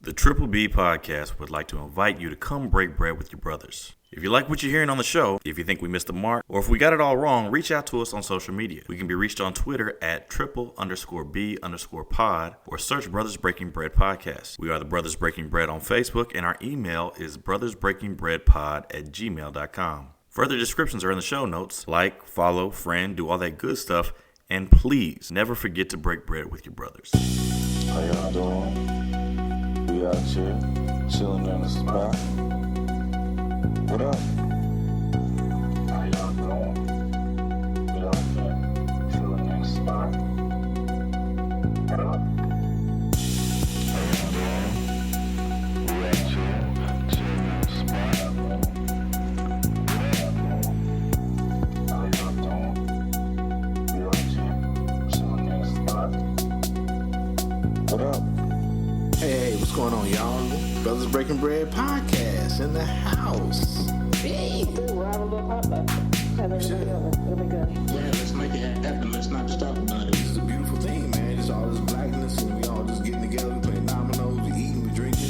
The Triple B podcast would like to invite you to come break bread with your brothers. If you like what you're hearing on the show, if you think we missed the mark, or if we got it all wrong, reach out to us on social media. We can be reached on Twitter at triple_B_pod or search Brothers Breaking Bread Podcast. We are the Brothers Breaking Bread on Facebook, and our email is brothersbreakingbreadpod@gmail.com. Further descriptions are in the show notes. Like, follow, friend, do all that good stuff, and please never forget to break bread with your brothers. How y'all doing? We out here, chilling in the spot. What up? How y'all doing? We out here, chilling in the spot. What up? How y'all doing? We out here, chilling in the spot. How y'all doing? We out here, chilling in the spot. What up? Hey, what's going on, y'all? Brothers Breaking Bread podcast in the house. Hey. We'll have a little potluck. Have everybody over. It'll be good. Yeah, let's make it happen. Let's not just talk about it. This is a beautiful thing, man. It's all this blackness, and we all just getting together, we playing dominoes, we eating, we drinking.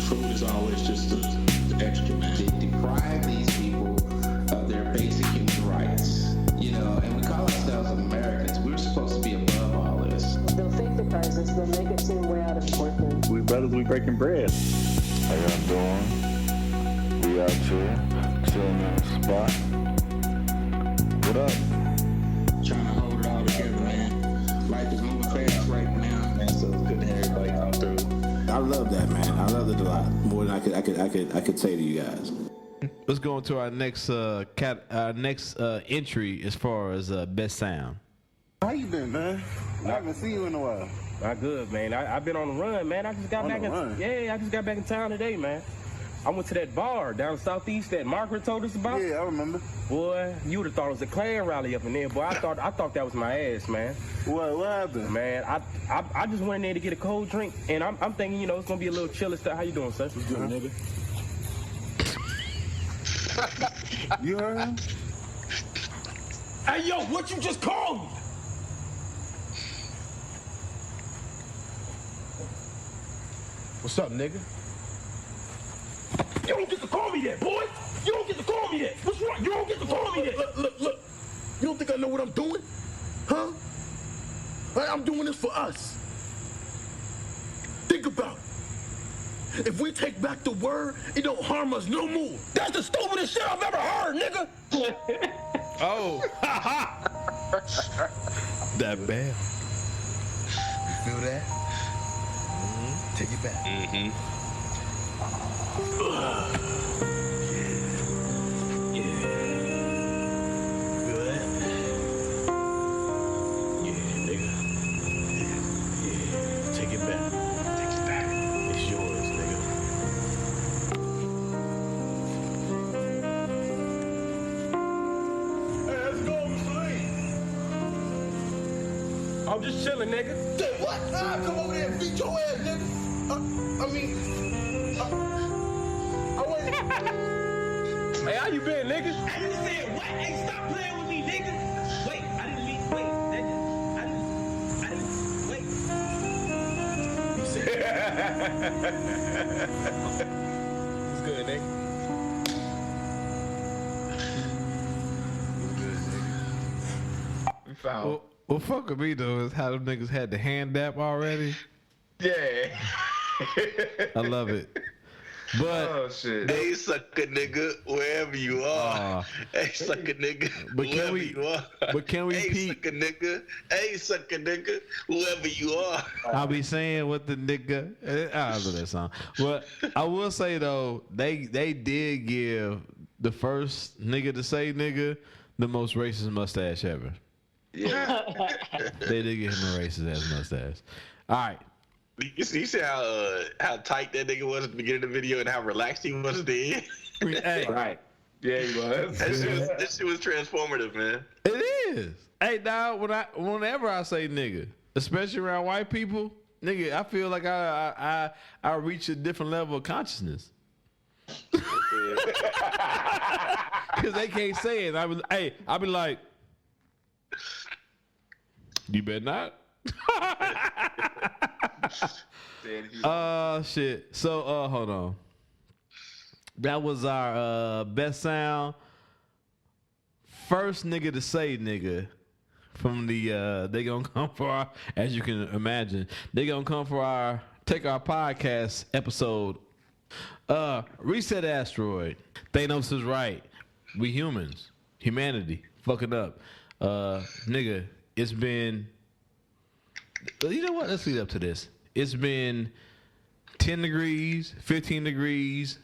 Food is always just the extra, man. They deprive these people of their basic human rights. You know, and we call ourselves Americans. We're supposed to be above all this. They'll fake the crisis. They'll make it seem way out of proportion. We brothers, we breaking bread. How y'all doing? We out here, chilling in the spot. What up? Trying to hold it all together, man. Life is moving fast right now, man. So it's good to have everybody come through. I love that, man. I love it a lot more than I could say to you guys. Let's go into our next entry as far as best sound. How you been, man? I haven't seen you in a while. Not good, man. I've been on the run, man. I just got back in town today, man. I went to that bar down southeast that Margaret told us about. Yeah, I remember. Boy, you would have thought it was a Klan rally up in there. Boy, I thought that was my ass, man. What happened? Man, I just went in there to get a cold drink, and I'm thinking, you know, it's gonna be a little chilly stuff. How you doing, sir? What's good, nigga? You heard him? Hey, yo, what you just called me? What's up, nigga? You don't get to call me that, boy. You don't get to call me that. What's wrong? You don't get to call me that. Look. You don't think I know what I'm doing? Huh? I'm doing this for us. Think about it. If we take back the word, it don't harm us no more. That's the stupidest shit I've ever heard, nigga. Oh, that bell. You feel that? Take it back. I'm just chilling, nigga. Say what? Come over there and beat your ass, nigga. Hey, how you been, nigga? I just said what? Hey, stop playing with me, nigga. Wait, I didn't mean, wait. What's good, nigga? We found. Well, fuck with me though is how them niggas had the hand dap already. Yeah. I love it. But Oh shit. Hey, suck a nigga wherever you are. Hey, suck a nigga wherever you are. But can we Hey, peep? suck a nigga. Hey, suck a nigga whoever you are. I'll be saying what the nigga. I love that song. But I will say though, they did give the first nigga to say nigga the most racist mustache ever. Yeah. They did give him a racist ass mustache. All right. You see how tight that nigga was at the beginning of the video and how relaxed he was at the end? Hey, Right. Yeah, he was. That shit was transformative, man. it is. Hey, dog. Whenever I say nigga, especially around white people, nigga, I feel like I reach a different level of consciousness. Cause they can't say it. I be like, you better not. Shit. So, hold on. That was our best sound. First nigga to say nigga from the they gonna come for our, as you can imagine, they gonna come for our take our podcast episode. Reset Asteroid. Thanos is right. We humans. Humanity. Fuck it up. Nigga, it's been, you know what? Let's lead up to this. It's been 10 degrees, 15 degrees,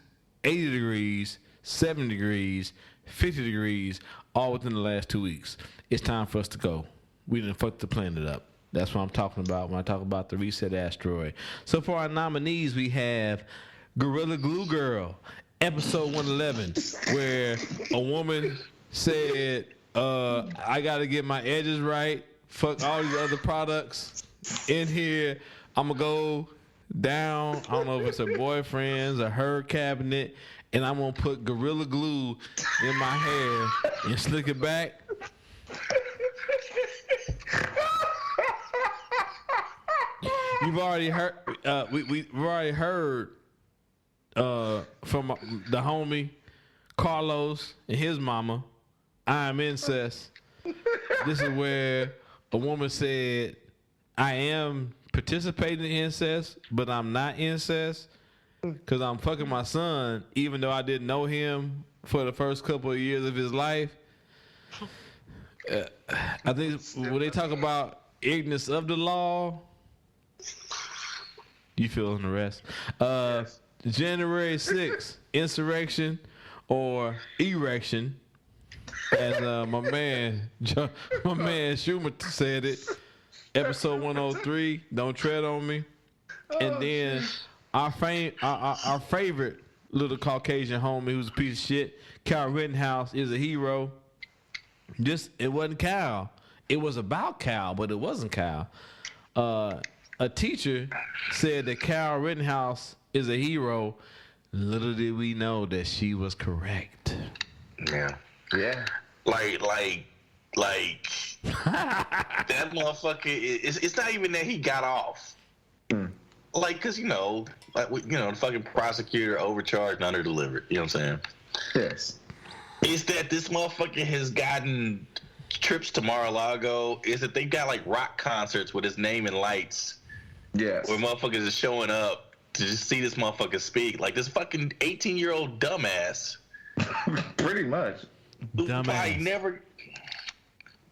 80 degrees, 70 degrees, 50 degrees, all within the last 2 weeks. It's time for us to go. We done fucked the planet up. That's what I'm talking about when I talk about the Reset Asteroid. So for our nominees, we have Gorilla Glue Girl, episode 111, where a woman said, I got to get my edges right. Fuck all these other products in here. I'm going to go down. I don't know if it's her boyfriend's or her cabinet, and I'm going to put Gorilla Glue in my hair and slick it back. You've already heard. We've already heard from the homie Carlos and his mama. I'm incest. This is where a woman said, "I am participating in incest, but I'm not incest because I'm fucking my son, even though I didn't know him for the first couple of years of his life." I think when they talk about ignorance of the law, you fill in the rest. January 6th, insurrection or erection, as my man Schumer said it. Episode 103, don't tread on me. And then our favorite little Caucasian homie who's a piece of shit, Kyle Rittenhouse, is a hero. It wasn't Kyle. It was about Kyle, but it wasn't Kyle. A teacher said that Kyle Rittenhouse is a hero. Little did we know that she was correct. Yeah. Like that motherfucker. It's not even that he got off. Like, cause the fucking prosecutor overcharged and underdelivered. You know what I'm saying? Yes. It's that this motherfucker has gotten trips to Mar-a-Lago. Is that they got like rock concerts with his name in lights. Yes. Where motherfuckers are showing up to just see this motherfucker speak. Like this fucking 18-year-old dumbass. Pretty much. Dumbass.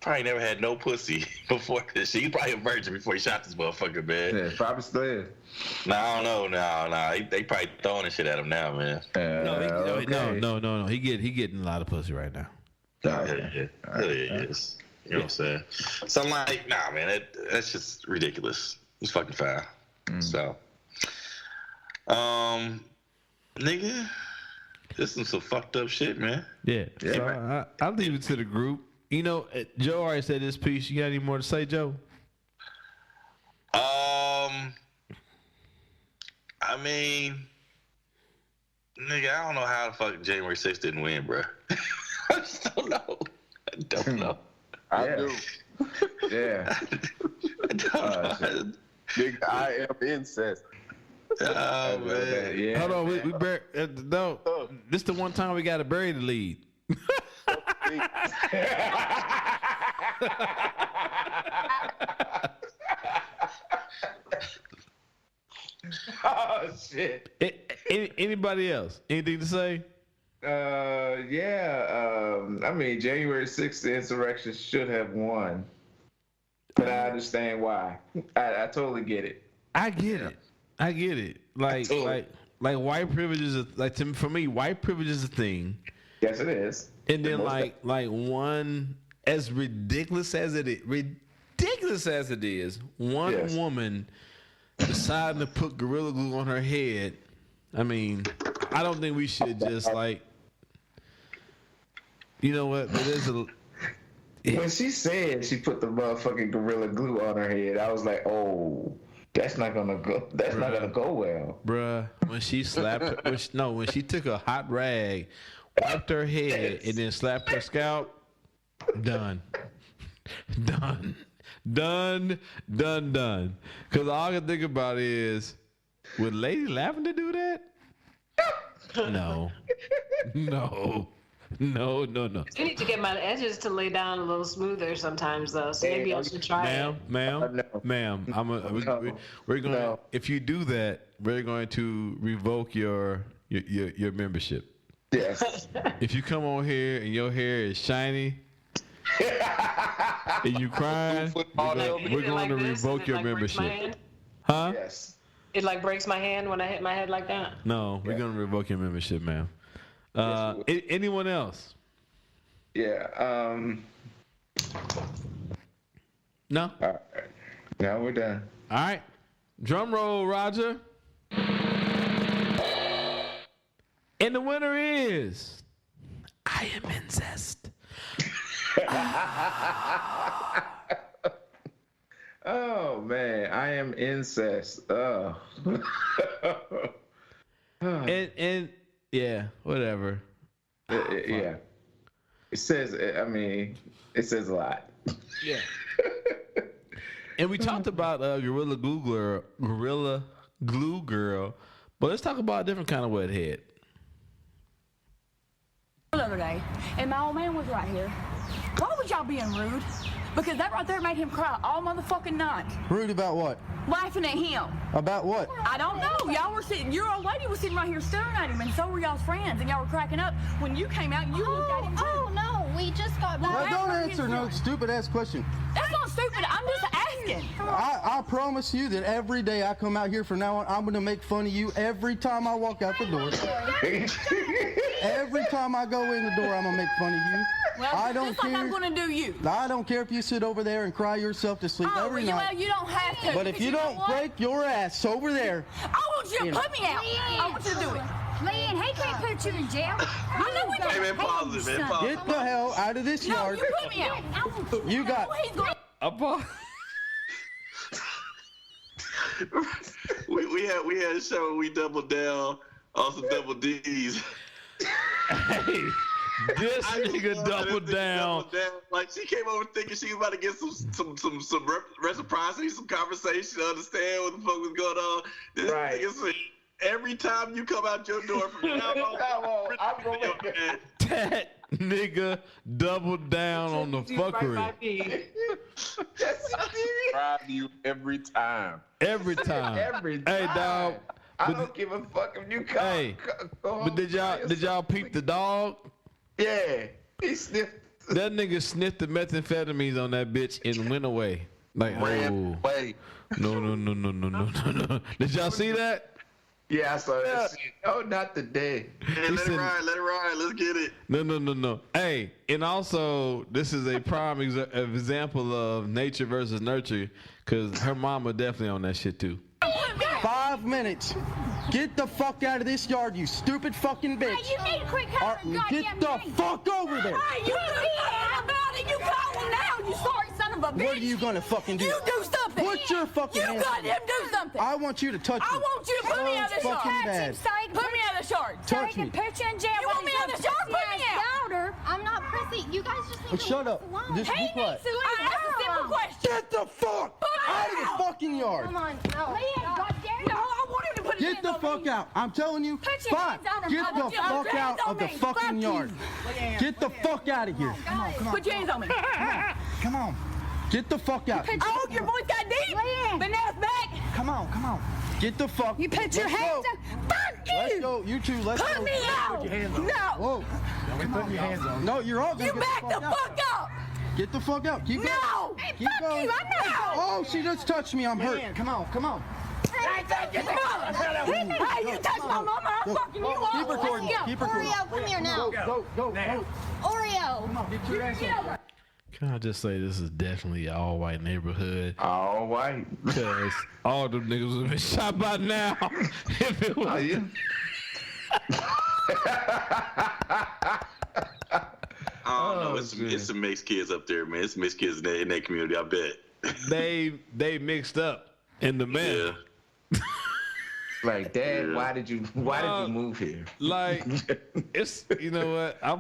Probably never had no pussy before this shit. He probably a virgin before he shot this motherfucker, man. Yeah, probably still is. I don't know. Nah. They probably throwing this shit at him now, man. No. He getting a lot of pussy right now. Yeah. Really is. You know what I'm saying? So I'm like, nah, man, that's just ridiculous. It's fucking foul. So, nigga, this is some fucked up shit, man. Yeah. So I'll leave it to the group. You know, Joe already said this piece. You got any more to say, Joe? I mean, nigga, I don't know how the fuck January 6th didn't win, bro. I just don't know. I do. Yeah. I don't know. Nigga, I am incest. Oh, man. Yeah. Hold on, we bury, no. This the one time we got to bury the lead. Oh shit. Anybody else? Anything to say? Yeah. I mean, January 6th, the insurrection should have won, but I understand why. I totally get it. I get it. Like white privilege is for me, white privilege is a thing. Yes, it is. And then like one, as ridiculous as it is, one woman deciding to put Gorilla Glue on her head. I mean, I don't think we should just like, you know what? But there's a. When she said she put the motherfucking Gorilla Glue on her head, I was like, oh, that's not gonna go. That's not gonna go well, bruh. When she slapped her, when she took a hot rag, wiped her head, and then slapped her scalp, done. Done. Because all I can think about is, would Lady Lavender do that? No. You need to get my edges to lay down a little smoother sometimes, though. So maybe I should try it. Ma'am. We're going. If you do that, we're going to revoke your membership. Yes. If you come on here and your hair is shiny and you crying, we're going to revoke your membership. Huh? Yes. It like breaks my hand when I hit my head like that. No, we're going to revoke your membership, ma'am. Anyone else? Yeah. No. All right. Now we're done. All right. Drum roll, Rodger. And the winner is I Am Incest. Oh man, I Am Incest. Oh. and yeah, whatever. Yeah. It says. I mean, it says a lot. Yeah. And we talked about Gorilla Glue Girl, but let's talk about a different kind of wet head. The other day, and my old man was right here. Why was y'all being rude? Because that right there made him cry all motherfucking night. Rude about what? Laughing at him. About what? I don't know. Y'all were sitting, your old lady was sitting right here staring at him, and so were y'all's friends, and y'all were cracking up. When you came out, you looked at him too. Oh, no, we just got back. Now, don't answer no stupid-ass question. That's not stupid. I'm just asking. I promise you that every day I come out here from now on, I'm going to make fun of you every time I walk out the door. Every time I go in the door, I'm going to make fun of you. Well, I don't just care. like I'm going to do you. I don't care if you sit over there and cry yourself to sleep every night. Well, you don't have to. But if you don't break your ass over there. I want you to put me out. I want you to do it. Leanne, he can't put you in jail. I know we don't. Hey, man, pause it, man. Pause Get the hell out of this yard. No, you put me out. You got. We had a show where we doubled down on some double D's. Hey, this nigga doubled down. Like she came over thinking she was about to get some reciprocity, some conversation, understand what the fuck was going on. This nigga said, every time you come out your door from now on, I'm going to that nigga doubled down on the fuckery. Drive you every time. Every time. Hey, dog. I don't give a fuck if you come. Hey, but did y'all peep the dog? Yeah, he sniffed. That nigga sniffed the methamphetamines on that bitch and went away. Like, Ran away. No. Did y'all see that? Yeah, I saw that shit. Oh, not today. Hey, let it ride. Let's get it. No. Hey, and also, this is a prime example of nature versus nurture, because her mama definitely on that shit too. 5 minutes. Get the fuck out of this yard, you stupid fucking bitch. Hey, you need to quit calling her Get the fuck over there. Hey, you forget about it. You call him now, you sorry son of a bitch. What are you gonna fucking do? You do something. Put your fucking hands You goddamn do something. I want you to touch me. I want you to put me out of the fucking yard. bad. Put me out of the yard. Touch me. Put you in jail. You want me out of the yard? Put me out. Louder. I'm not prissy. You guys just need to Shut leave up. us alone. Just He be quiet. needs to leave. I asked a simple question. Get the fuck out of the fucking yard. Come on. No. Leanne, goddamn. No, I want him to put his Get hands the on fuck me. out. I'm telling you. Put your Fine. hands on him. Get the Put your fuck hands out on of the me. fucking Fuck you. yard. Get the fuck out of here. Put your hands on me. Come on. Get the fuck out. Oh, your voice got deep. Leanne. But now it's back. Come on. Get the fuck. You put your Let's hands go. on. Fuck you. Let's go. You two, let's go. Put me out. No. Whoa. Put your hands on. No, you're all gonna You get back the out. fuck up. Get the fuck out. Keep going. No. Hey, Keep fuck going. you. I'm not. Oh, she just touched me. I'm hurt. Come on. Hey, take your mother. Hey, you touch my mama, I'm fucking you up. Keep recording. Keep recording. Oreo, come here now. Go. Oreo. Come on, get your ass over. Can I just say this is definitely an all-white neighborhood? All white. Because all them niggas would have been shot by now. If it was... I don't know. It's some mixed kids up there, man. It's mixed kids in that community, I bet. They mixed up in the man. Yeah. Like, Dad, why did you move here? Like, it's, you know what? I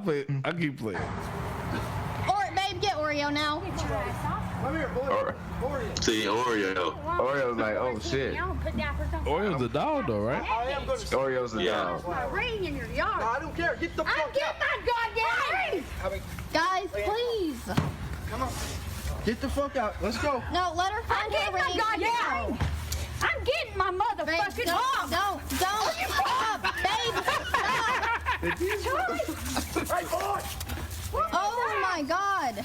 keep playing. Or, babe, get Oreo now. Get your ass off. Come here, boy. Oreo. See, Oreo. Oreo's like, oh shit. Oreo's the dog, though, right? I am going to. Oreo's the dog. My ring in your yard. No, I don't care. Get the fuck out. Get my goddamn ring. Guys, please. Come on. Get the fuck out. Let's go. No, let her find her ring. My goddamn ring. I'm getting my motherfucking off. Don't. Stop, babe. Stop. Hey, boy. Oh my God.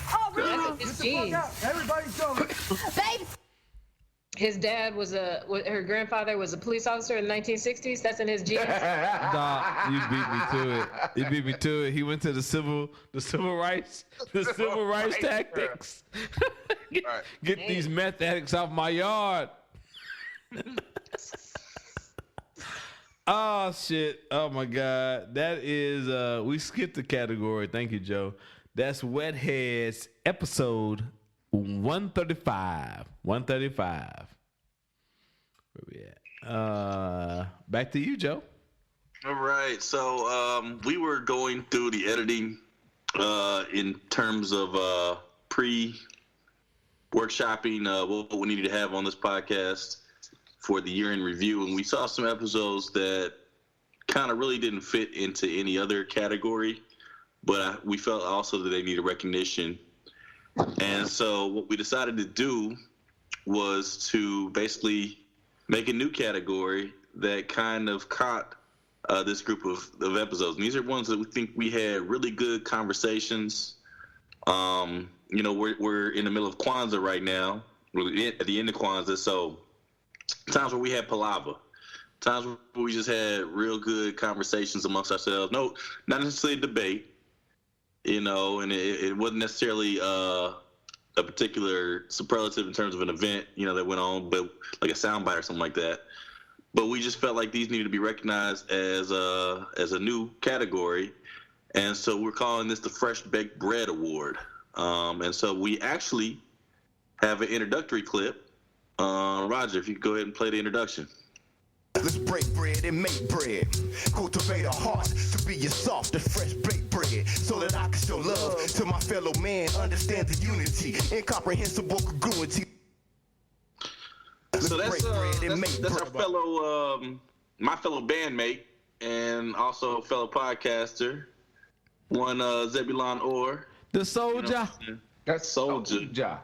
Oh, That's really? his genes. Everybody's going. Babe. His dad was her grandfather was a police officer in the 1960s. That's in his genes. Dog, you beat me to it. You beat me to it. He went to the civil rights tactics. Get these meth addicts off my yard. Oh shit. Oh my God. That is we skipped the category. Thank you, Joe. That's Wet Heads episode 135. 135. Where we at? Back to you, Joe. All right. So we were going through the editing in terms of pre-workshopping what we needed to have on this podcast for the year-end review, and we saw some episodes that kind of really didn't fit into any other category, but we felt also that they needed recognition. And so what we decided to do was to basically make a new category that kind of caught this group of episodes. And these are ones that we think we had really good conversations. We're in the middle of Kwanzaa right now. We're at the end of Kwanzaa, so times where we had palaver, times where we just had real good conversations amongst ourselves. No, not necessarily a debate, and it wasn't necessarily a particular superlative in terms of an event, that went on, but like a soundbite or something like that. But we just felt like these needed to be recognized as a new category, and so we're calling this the Fresh Baked Bread Award. And so we actually have an introductory clip. Rodger, if you could go ahead and play the introduction. Let's break bread and make bread. Cultivate a heart to be a soft and fresh baked bread, so that I can show love to my fellow man. Understand the unity, incomprehensible congruity. So that's our fellow, my fellow bandmate and also fellow podcaster, one Zebulon Orr. The Soulja. That's Soulja.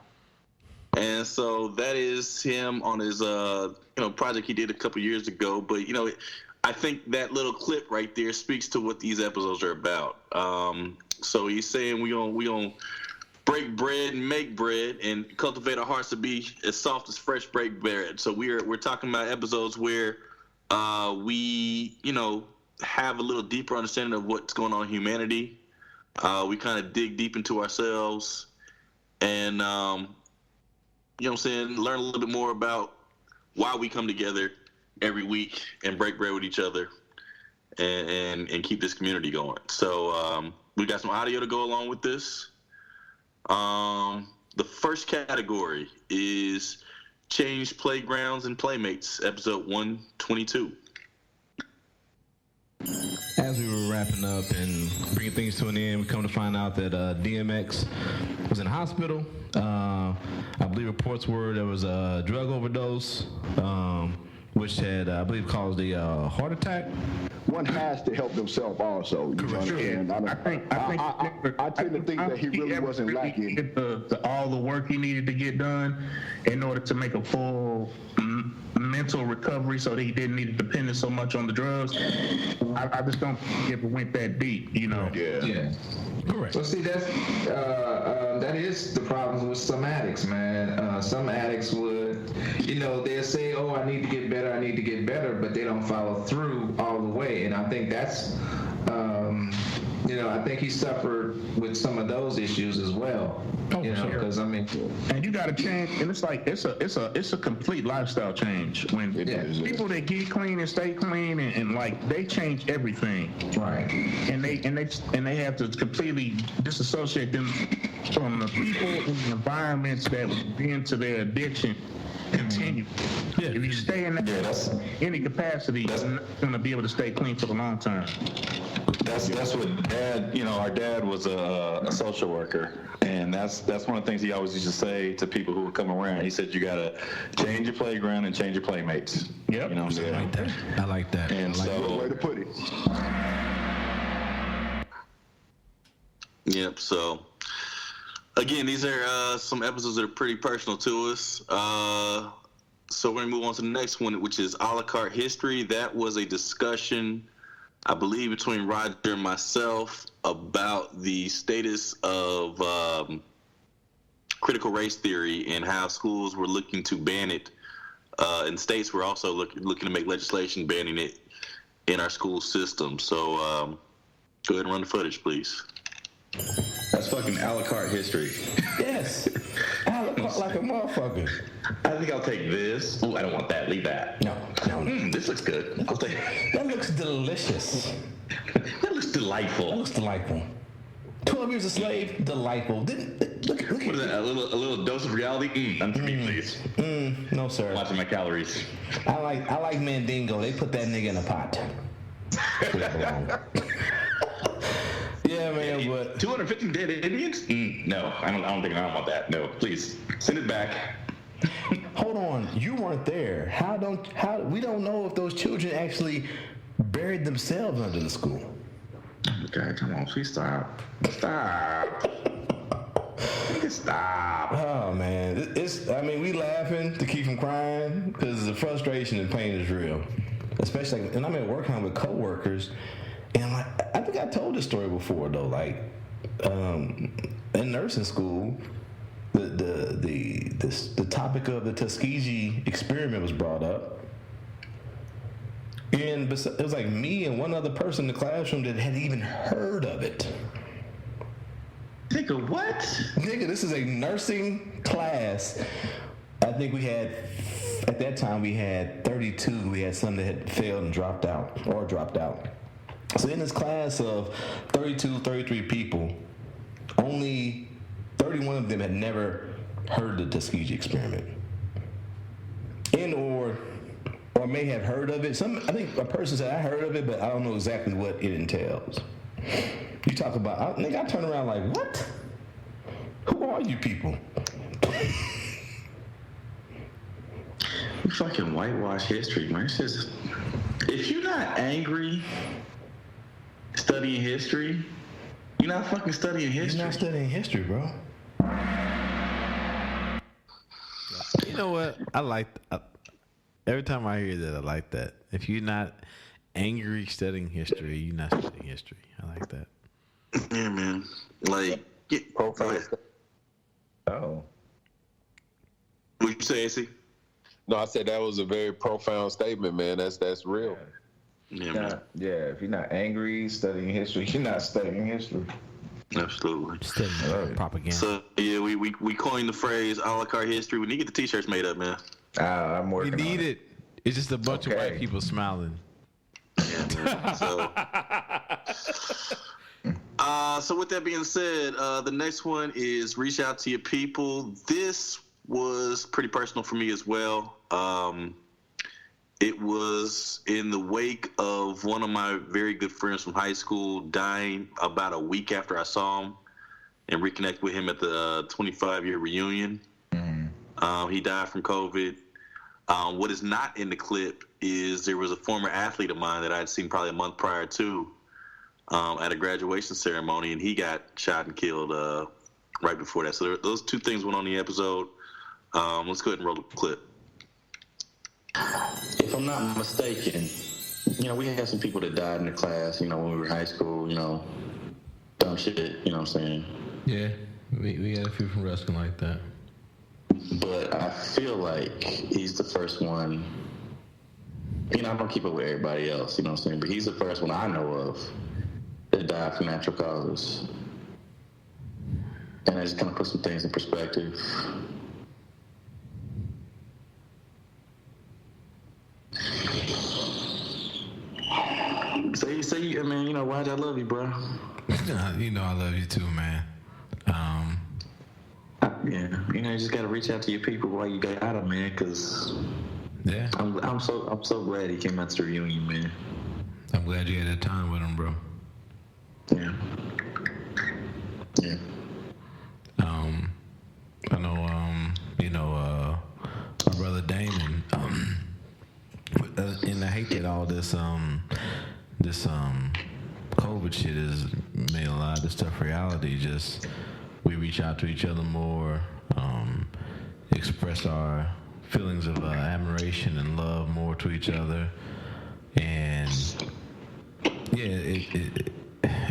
And so that is him on his project he did a couple years ago. But I think that little clip right there speaks to what these episodes are about. So he's saying we gonna break bread and make bread and cultivate our hearts to be as soft as fresh baked bread. So we're talking about episodes where we have a little deeper understanding of what's going on in humanity. We kind of dig deep into ourselves and learn a little bit more about why we come together every week and break bread with each other and keep this community going. So we got some audio to go along with this. The first category is Change Playgrounds and Playmates, episode 122. As we were wrapping up and bringing things to an end, we come to find out that DMX was in the hospital. I believe reports were there was a drug overdose, which had, I believe, caused a heart attack. One has to help themselves also. Correct. I tend to think that he really wasn't lacking. All the work he needed to get done in order to make a full mental recovery, so that he didn't need to depend so much on the drugs. I just don't think it went that deep, Yeah. Correct. Well, see, that is the problem with some addicts, man. Some addicts would, they'll say, "Oh, I need to get better," but they don't follow through all the way. And I think that's, I think he suffered with some of those issues as well. Because and you got to change, and it's like it's a complete lifestyle change when people that get clean and stay clean and like they change everything, right? And they have to completely disassociate them from the people and the environments that would be into their addiction continue. Yeah. If you stay in that any capacity, you're not going to be able to stay clean for the long term. That's what Dad. Our dad was a social worker, and that's one of the things he always used to say to people who would come around. He said, "You gotta change your playground and change your playmates." Yep. You know what I'm saying? I like that. And good way to put it. Yep. So, again, these are some episodes that are pretty personal to us. So we're gonna move on to the next one, which is a la carte history. That was a discussion, I believe, between Rodger and myself about the status of critical race theory and how schools were looking to ban it, and states were also looking to make legislation banning it in our school system. So go ahead and run the footage, please. That's fucking a la carte history. Yes. A la carte like a motherfucker. I think I'll take this. Oh, I don't want that. Leave that. No. This looks good. I'll take that. Looks delicious. That looks delightful. 12 years a slave, delightful. Look what is that? A little dose of reality? None for me, please. No, sir. Watching my calories. I like Mandingo. They put that nigga in a pot. Yeah, man, but 250 dead Indians? No, I don't think I want that. No, please send it back. Hold on, you weren't there. We don't know if those children actually buried themselves under the school. Okay, come on, please stop. Stop. Oh man, we laughing to keep from crying because the frustration and pain is real. Especially, and I'm at work with coworkers. And I think I told this story before though. Like in nursing school, the topic of the Tuskegee experiment was brought up, and it was like me and one other person in the classroom that had even heard of it. Nigga, what? Nigga, this is a nursing class. I think at that time we had 32. We had some that had failed and dropped out. So in this class of 32, 33 people, only 31 of them had never heard the Tuskegee experiment. Or may have heard of it. I think a person said, I heard of it, but I don't know exactly what it entails. You talk about, I turn around like, what? Who are you people? You fucking whitewash history, man. It's just, if you're not angry studying history, you're not fucking studying history. You're not studying history, bro. You know what? Every time I hear that, I like that. If you're not angry studying history, you're not studying history. I like that. Yeah, man. Profile. Oh. What'd you say, AC? No, I said that was a very profound statement, man. That's real. Yeah, man. If you're not angry studying history, you're not studying history. Absolutely. Studying propaganda. So yeah, we coined the phrase a la carte history. We need to get the t-shirts made up, man. I'm working. You need it. It's just a bunch of white people smiling. Yeah, man. So with that being said, the next one is reach out to your people. This was pretty personal for me as well. It was in the wake of one of my very good friends from high school dying about a week after I saw him and reconnect with him at the 25-year reunion. He died from COVID. What is not in the clip is there was a former athlete of mine that I had seen probably a month prior to at a graduation ceremony, and he got shot and killed right before that. So those two things went on the episode. Let's go ahead and roll the clip. If I'm not mistaken, we had some people that died in the class, when we were in high school, dumb shit, you know what I'm saying? Yeah, we had a few from wrestling like that. But I feel like he's the first one, I don't keep up with everybody else, you know what I'm saying? But he's the first one I know of that died from natural causes. And I just kind of put some things in perspective. Say, Rodger, I love you, bro. You know I love you too, man. you just gotta reach out to your people while you got them, man. Because I'm so glad he came out to the reunion, man. I'm glad you had that time with him, bro. Yeah. I know, my brother Damon, and I hate that all this COVID shit has made a lot of this stuff reality. Just, we reach out to each other more, express our feelings of admiration and love more to each other. And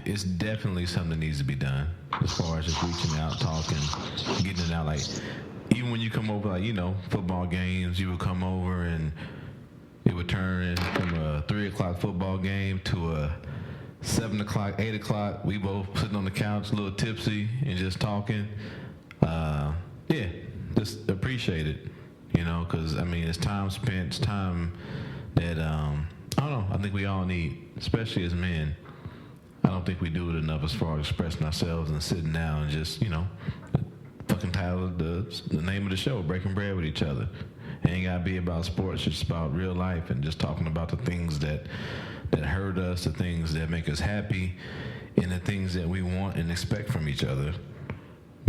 it's definitely something that needs to be done as far as just reaching out, talking, getting it out. Like, even when you come over, like, football games, you would come over and it would turn from a 3 o'clock football game to a 7 o'clock, 8 o'clock. We both sitting on the couch, a little tipsy and just talking. Just appreciate it, because, it's time spent, it's time that, I don't know, I think we all need, especially as men. I don't think we do it enough as far as expressing ourselves and sitting down and just, fucking title the name of the show, Breaking Bread with Each Other. It ain't gotta be about sports, it's about real life and just talking about the things that hurt us, the things that make us happy, and the things that we want and expect from each other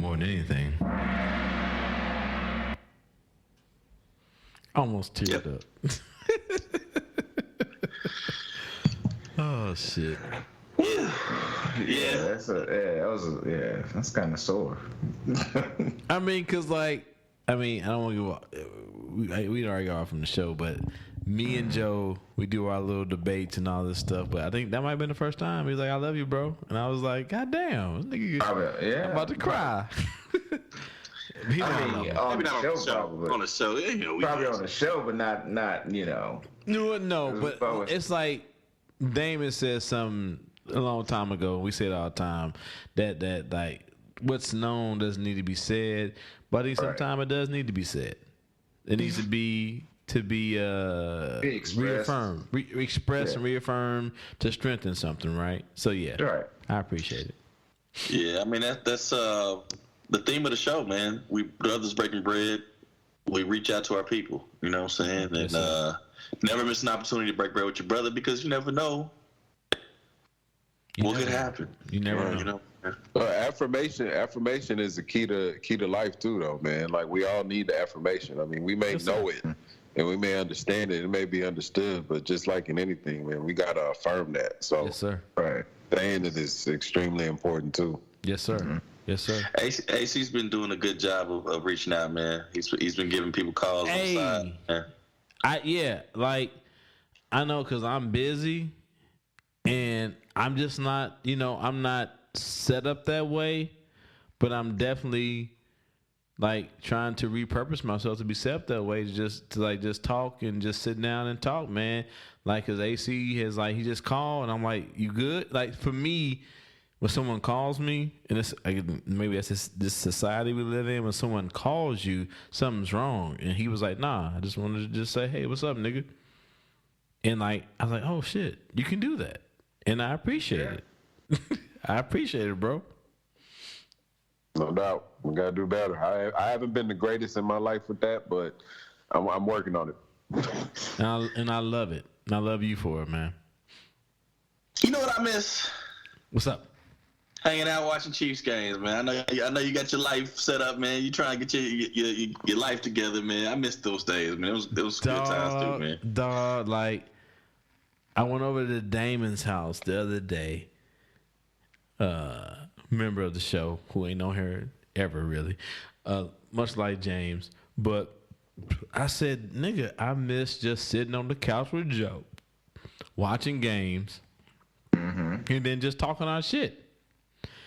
more than anything. Almost teared up. Oh shit. That's kind of sore. I don't want to we'd already got off from the show, but me and Joe, we do our little debates and all this stuff, but I think that might have been the first time. He was like, I love you, bro. And I was like, God damn, this nigga, I'm about to cry. On the show, probably on the show, but not. No, but it's like Damon said something a long time ago. We say it all the time that like what's known doesn't need to be said, but I think sometimes it does need to be said. It needs to be reaffirmed, expressed and reaffirmed to strengthen something, right? So I appreciate it. Yeah, that's the theme of the show, man. We brothers breaking bread. We reach out to our people. You know what I'm saying? And never miss an opportunity to break bread with your brother, because you never know what could happen. You never know. Affirmation is the key to life too, though, man. Like, we all need the affirmation. We may know it and we may understand it. It may be understood, but just like in anything, man, we gotta affirm that. So, yes, sir. Right, saying it is extremely important too. Yes, sir. Mm-hmm. Yes, sir. AC's been doing a good job of reaching out, man. He's been giving people calls on the side. Man. I know, because I'm busy and I'm just not, I'm not set up that way, but I'm definitely trying to repurpose myself to be set up that way, just talk and just sit down and talk, man. Cause AC has he just called and I'm like, you good? For me, when someone calls me, and it's maybe that's this society we live in, when someone calls you, something's wrong. And he was like, nah, I just wanted to just say, hey, what's up, nigga? And I was like, oh shit, you can do that. And I appreciate it. I appreciate it, bro. No doubt. We gotta do better. I haven't been the greatest in my life with that, but I'm working on it. And I love it. And I love you for it, man. You know what I miss? What's up? Hanging out watching Chiefs games, man. I know you got your life set up, man. You trying to get your life together, man. I miss those days, man. It was good times too, man. Dog, I went over to Damon's house the other day. Member of the show who ain't on here ever really, much like James. But I said, nigga, I miss just sitting on the couch with Joe, watching games, and then just talking our shit.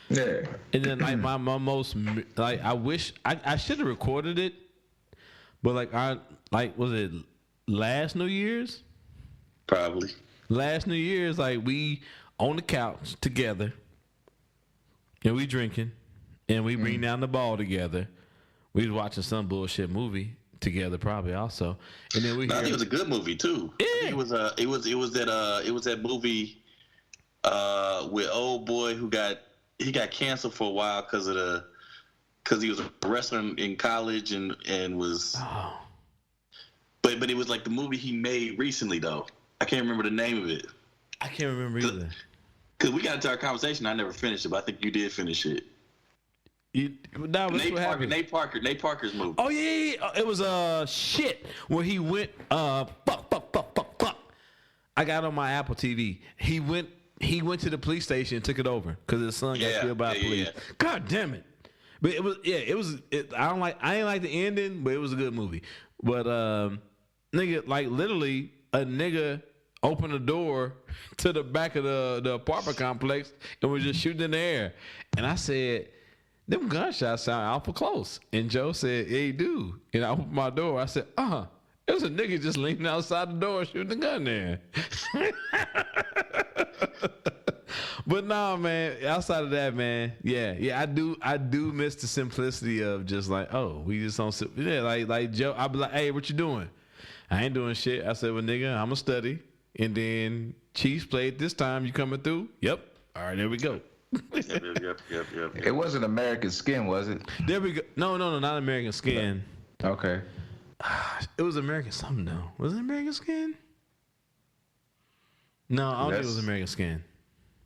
Yeah. And then my most I wish I should have recorded it, but was it last New Year's? Probably. Last New Year's, we on the couch together, and we drinking, and we bring down the ball together. We was watching some bullshit movie together, probably also, and then I think it was a good movie too. Yeah. It was that movie with old boy who got canceled for a while because of because he was a wrestler in college and was. Oh. But it was like the movie he made recently though. I can't remember the name of it. I can't remember either. Because we got into our conversation, I never finished it, but I think you did finish it. Nate Parker's movie. Oh yeah. It was shit where he went fuck. I got on my Apple TV. He went to the police station and took it over because his son got killed by police. Yeah. God damn it! But it was I didn't like the ending, but it was a good movie. But nigga, like literally a nigga opened the door to the back of the apartment complex and was just shooting in the air. And I said, them gunshots sound awful close. And Joe said, yeah, you do. And I opened my door. I said, it was a nigga just leaning outside the door shooting the gun there. But no, man, outside of that, man, yeah, I do miss the simplicity of just like, we just don't sit. Yeah, like Joe, I'd be like, hey, what you doing? I ain't doing shit. I said, well, nigga, I'm going to study. And then Chiefs played this time. You coming through? Yep. All right, there we go. Yep. It wasn't American Skin, was it? There we go. No, not American Skin. Okay. It was American something though. Was it American Skin? No, I don't think it was American Skin.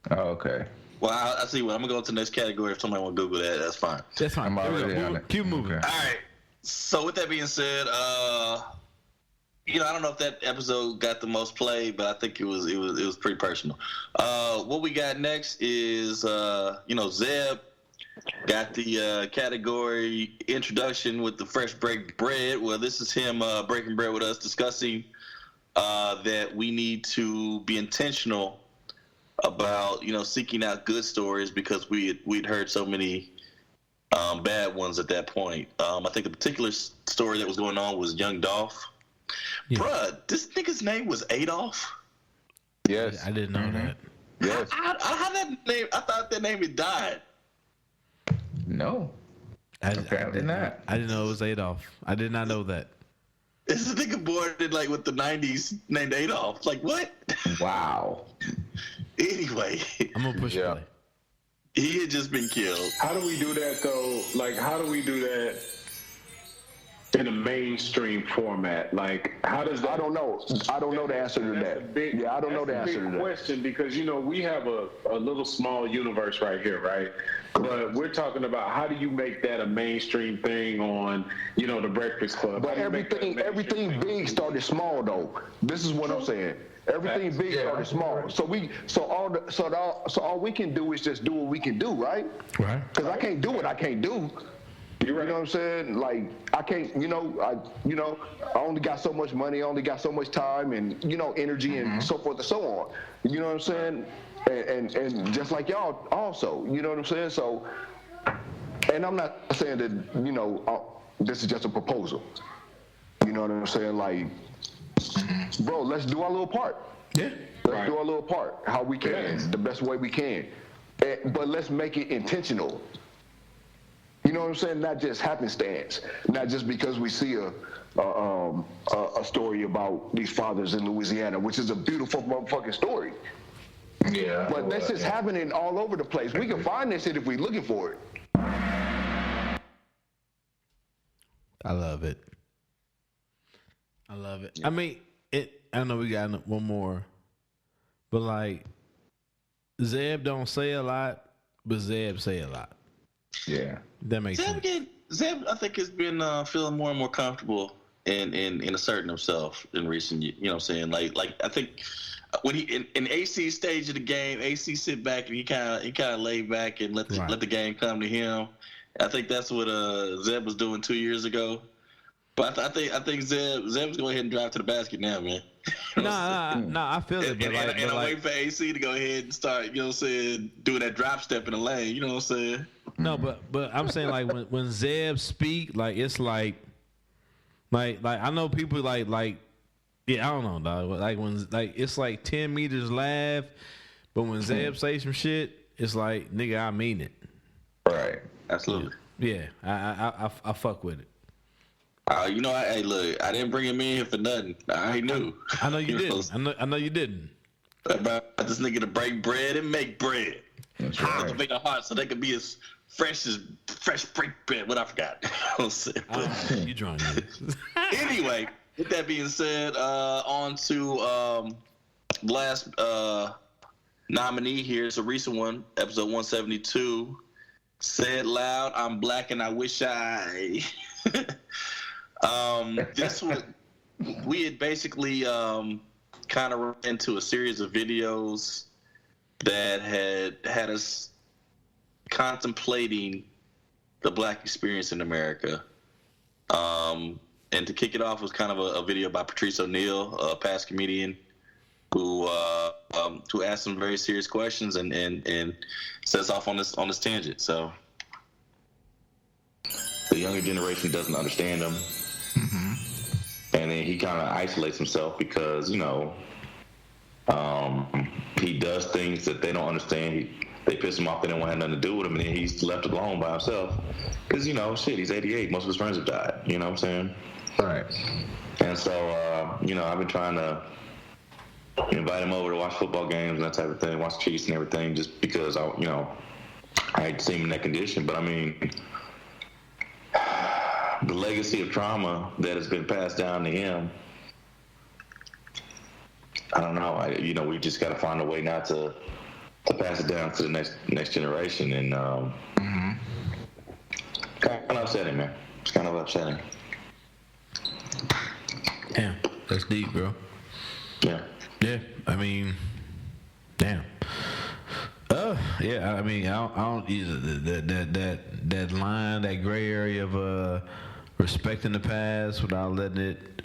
Oh, okay. Well, I see what I'm gonna go to the next category. If somebody want to Google that, that's fine. That's fine. I'm already on it. Keep moving. Okay. All right. So with that being said, I don't know if that episode got the most play, but I think it was pretty personal. What we got next is Zeb got the category introduction with the fresh break bread. Well, this is him breaking bread with us, discussing that we need to be intentional about seeking out good stories because we'd heard so many bad ones at that point. I think the particular story that was going on was Young Dolph. Yeah. Bruh, this nigga's name was Adolf? Yes. I didn't know that. Yes. How that name? I thought that name had died. No. Apparently not. I didn't know it was Adolf. I did not know that. This is a nigga born in with the 90s named Adolf. Like, what? Wow. Anyway. I'm going to push play. He had just been killed. How do we do that, though? Like, how do we do that in a mainstream format? Like, how does that... I don't know the answer to that. I don't know the answer to that. That's a big question because, we have a little small universe right here, right? But we're talking about how do you make that a mainstream thing on, the Breakfast Club? But everything big started small, though. This is what I'm saying. Everything big started small. So all we can do is just do what we can do, right? Right. Because I can't do what I can't do. You know what I'm saying? Like, I can't, I only got so much money, I only got so much time and, energy and so forth and so on. You know what I'm saying? And just like y'all also, you know what I'm saying? So, and I'm not saying that, this is just a proposal. You know what I'm saying? Like, bro, let's do our little part. Yeah. Let's do our little part, how we can, the best way we can. But let's make it intentional. You know what I'm saying? Not just happenstance. Not just because we see a story about these fathers in Louisiana, which is a beautiful motherfucking story. Yeah. But that's just happening all over the place. We can find this shit if we're looking for it. I love it. I mean, I know we got one more, but like, Zeb don't say a lot, but Zeb say a lot. Yeah. That makes sense. Zeb, I think, has been feeling more and more comfortable in asserting himself in recent years. You know what I'm saying? Like I think when he in AC's stage of the game, AC sit back and he kind of laid back and let the game come to him. I think that's what Zeb was doing 2 years ago. But I think Zeb's going to go ahead and drive to the basket now, man. Nah, I feel it. But I'm waiting for AC to go ahead and start, you know what I'm saying, doing that drop step in the lane. You know what I'm saying? No, but I'm saying like when Zeb speak, like it's like I know people like yeah, I don't know, dog. Like when it's like 10 meters laugh, but when Zeb say some shit, it's like, nigga, I mean it. Right. Absolutely. Yeah, I fuck with it. Hey, look, I didn't bring him in here for nothing. I knew. I know you didn't. I know you didn't. About this nigga to break bread and make bread. That's right. Cultivate a heart so they can be as fresh break bread. What I forgot. You drunk? Anyway, with that being said, on to last nominee here. It's a recent one, episode 172. Say it loud. I'm black and I wish I. This one, we had basically kind of run into a series of videos that had us contemplating the black experience in America. And to kick it off was kind of a video by Patrice O'Neal, a past comedian, who asked some very serious questions and sets off on this tangent. So the younger generation doesn't understand him, and then he kind of isolates himself because he does things that they don't understand. They piss him off. They don't want to have nothing to do with him, and then he's left alone by himself because he's 88. Most of his friends have died. You know what I'm saying? Right. And so I've been trying to invite him over to watch football games and that type of thing, watch Chiefs and everything, just because I hate to see him in that condition. But I mean, the legacy of trauma that has been passed down to him, I don't know. We just got to find a way not to pass it down to the next generation, and kind of upsetting, man. It's kind of upsetting. Damn, that's deep, bro. Yeah. Yeah, I mean, damn. Yeah, I mean, I don't either. That line, that gray area of respecting the past without letting it,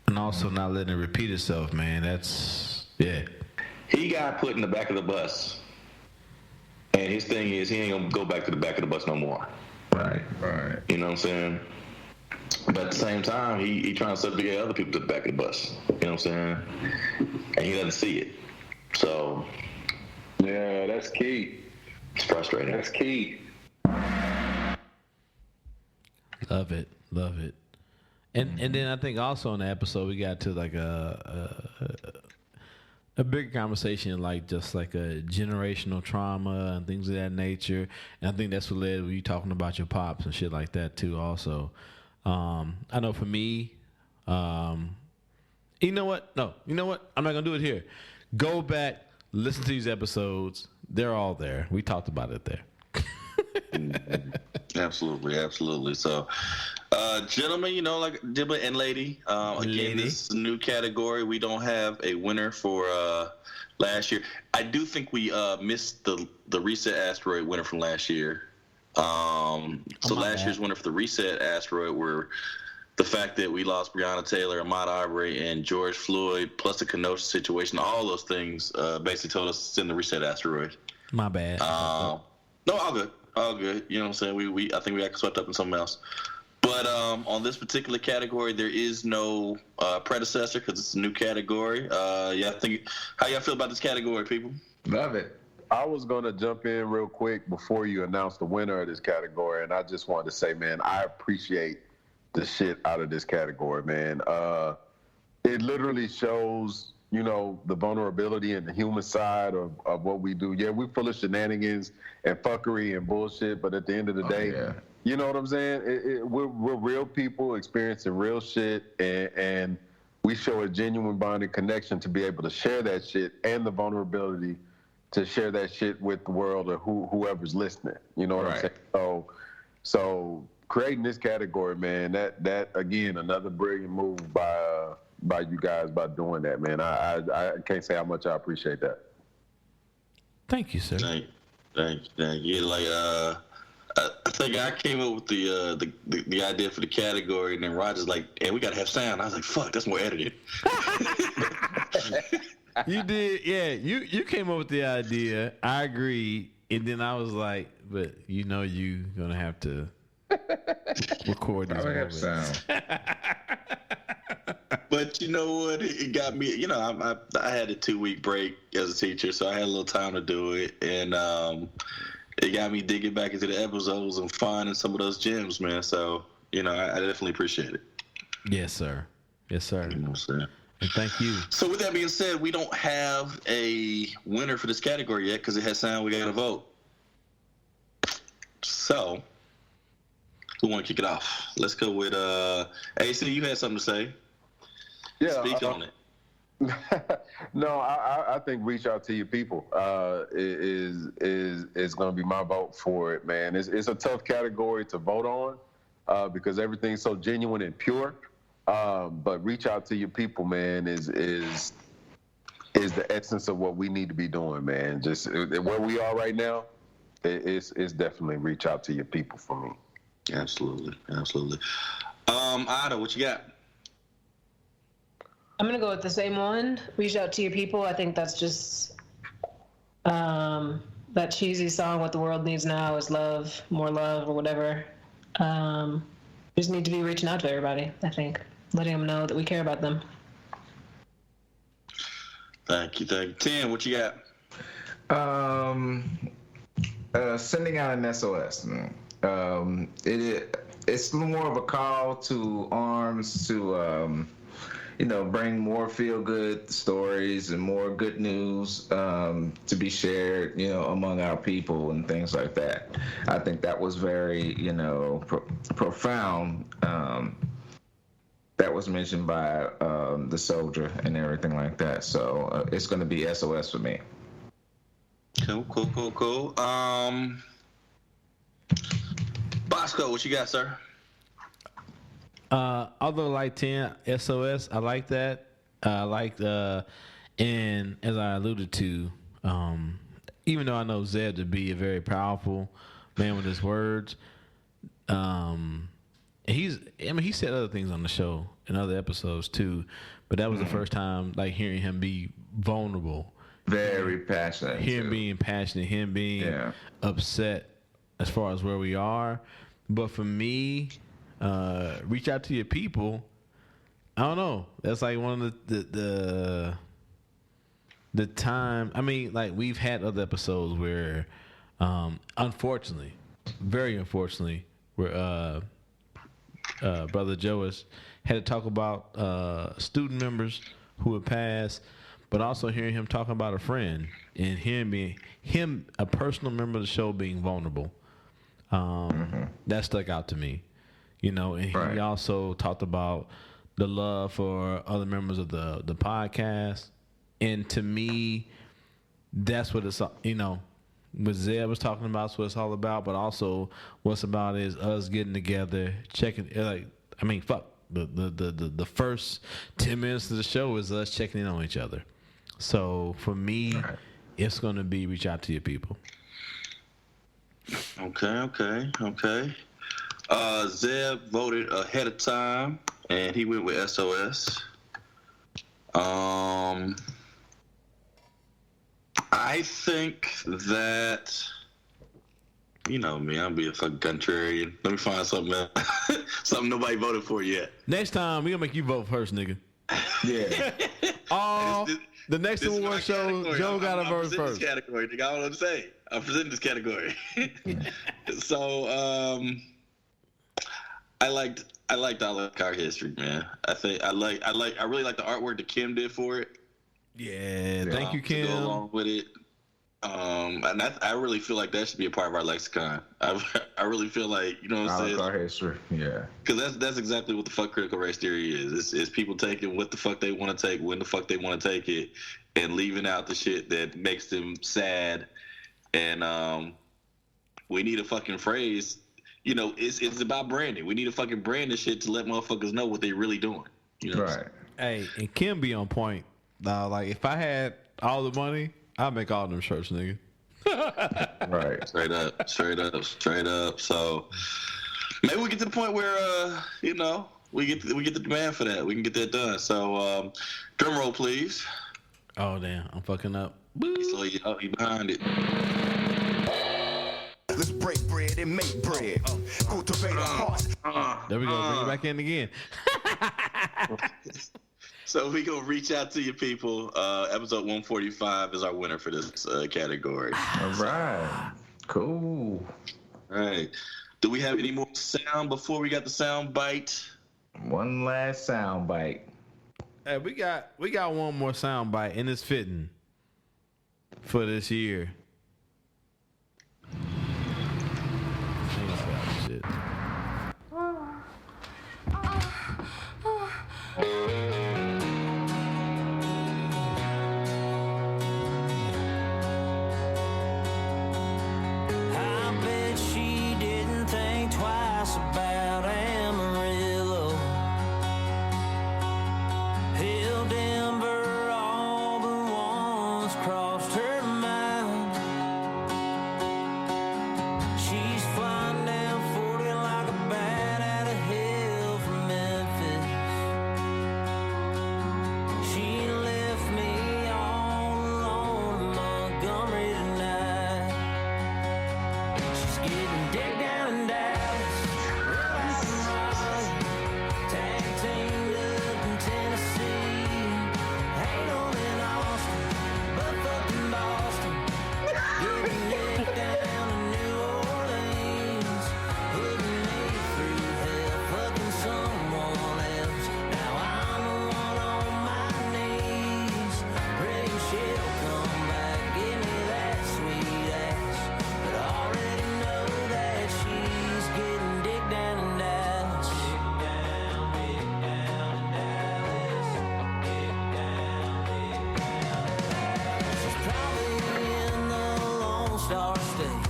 and also not letting it repeat itself, man. That's He got put in the back of the bus, and his thing is he ain't gonna go back to the back of the bus no more. Right. You know what I'm saying? But at the same time, he trying to subjugate other people to the back of the bus. You know what I'm saying? And he doesn't see it. So, yeah, that's key. It's frustrating. That's key. Love it. And then I think also in the episode we got to like a bigger conversation, like just like a generational trauma and things of that nature. And I think that's what led you talking about your pops and shit like that too. Also, I know for me, you know what? No, you know what? I'm not gonna do it here. Go back, listen to these episodes. They're all there. We talked about it there. Absolutely. So, gentlemen, like Dibba and Lady. Again, this is a new category. We don't have a winner for last year. I do think we missed the Reset Asteroid winner from last year. So last year's winner for the Reset Asteroid were the fact that we lost Breonna Taylor, Ahmaud Arbery, and George Floyd, plus the Kenosha situation. All those things basically told us to send the Reset Asteroid. My bad. No, all good. You know what I'm saying? I think we got swept up in something else. But on this particular category, there is no predecessor because it's a new category. How y'all feel about this category, people? Love it. I was going to jump in real quick before you announce the winner of this category, and I just wanted to say, man, I appreciate the shit out of this category, man. It literally shows, the vulnerability and the human side of what we do. Yeah, we're full of shenanigans and fuckery and bullshit, but at the end of the day, you know what I'm saying? We're real people experiencing real shit, and we show a genuine bonding connection to be able to share that shit and the vulnerability to share that shit with the world or whoever's listening. You know what I'm saying? So creating this category, man, that again, another brilliant move by you guys by doing that, man. I can't say how much I appreciate that. Thank you, sir. Thank you. Like I think I came up with the idea for the category, and then Rodger's like, "Hey, we gotta have sound." I was like, "Fuck, that's more editing." You did, yeah. You came up with the idea. I agreed, and then I was like, "But you gonna have to record these moments." Sound. But you know what? It got me. I had a 2-week break as a teacher, so I had a little time to do it, and it got me digging back into the episodes and finding some of those gems, man. So I definitely appreciate it. Yes, sir. You know what I'm saying? And thank you. So with that being said, we don't have a winner for this category yet because it has sound. We got to vote. So, who want to kick it off? Let's go with AC. You had something to say? Yeah. Speak on it. No, I think reach out to your people is going to be my vote for it, man. It's a tough category to vote on because everything's so genuine and pure. But reach out to your people, man, is the essence of what we need to be doing, man. Just where we are right now, it's definitely reach out to your people for me. Absolutely. Ida, what you got? I'm gonna go with the same one. Reach out to your people. I think that's just that cheesy song. What the world needs now is love, more love, or whatever. Just need to be reaching out to everybody. I think letting them know that we care about them. Thank you. Tim, what you got? Sending out an SOS. It's more of a call to arms to bring more feel-good stories and more good news to be shared, among our people and things like that. I think that was very, profound. That was mentioned by the Soulja and everything like that. So it's going to be SOS for me. Cool. Bosco, what you got, sir? Although like 10 SOS, I like that. I like and as I alluded to, even though I know Zeb to be a very powerful man with his words, he said other things on the show in other episodes too, but that was the first time like hearing him be vulnerable. Very passionate. Him being passionate, him being upset as far as where we are. But for me, reach out to your people. I don't know. That's like one of the time. I mean, like we've had other episodes where, unfortunately, very unfortunately, where Brother Joas had to talk about student members who had passed, but also hearing him talk about a friend and him a personal member of the show being vulnerable. That stuck out to me. And he also talked about the love for other members of the podcast. And to me, that's what it's, what Zeb was talking about is what it's all about, but also what's about is us getting together, checking, the first 10 minutes of the show is us checking in on each other. So for me, it's going to be reach out to your people. Okay. Zeb voted ahead of time, and he went with SOS. I think that, me, I'll be a fucking contrarian. Let me find something else. Something nobody voted for yet. Next time, we gonna make you vote first, nigga. Yeah. The next award show, Joe got to vote first. This category, nigga. I don't know what to say. I'm presenting this category. So, I liked our history, man. I really like the artwork that Kim did for it. Yeah, thank you, Kim. To go along with it. And I really feel like that should be a part of our lexicon. I really feel like, you know what I'm saying? Our history, yeah. Because that's exactly what the fuck critical race theory is. It's people taking what the fuck they want to take, when the fuck they want to take it, and leaving out the shit that makes them sad. And we need a fucking phrase. It's about branding. We need to fucking brand this shit to let motherfuckers know what they really doing. Right. Hey, and Kim be on point. Like, if I had all the money, I'd make all them shirts, nigga. Right. Straight up. So maybe we get to the point where, we get the demand for that. We can get that done. So, drum roll, please. Oh, damn. I'm fucking up. So you behind it. Let's break bread and make bread. Cultivate a heart. There we go. Bring it back in again. So we gonna reach out to your people. Episode 145 is our winner for this category. All right. Cool. All right. Do we have any more sound before we got the sound bite? One last sound bite. Hey, we got one more sound bite, and it's fitting for this year. thoughts crossed her mind. She's flying down 40 like a bat out of hell from Memphis. She left me all alone in Montgomery tonight. She's getting dick down in Dallas, well out in Raleigh, tag teamed up in Tennessee, ain't on in Austin, but fucking Boston, getting dick down in New Orleans, putting me through hell, fucking someone else. Now I'm the one on my knees, praying she'll come back, give me that sweet ass, but I already know that she's getting dick down in Dallas. Dick down in Dallas. Dick down. She's probably in the Lone Star State,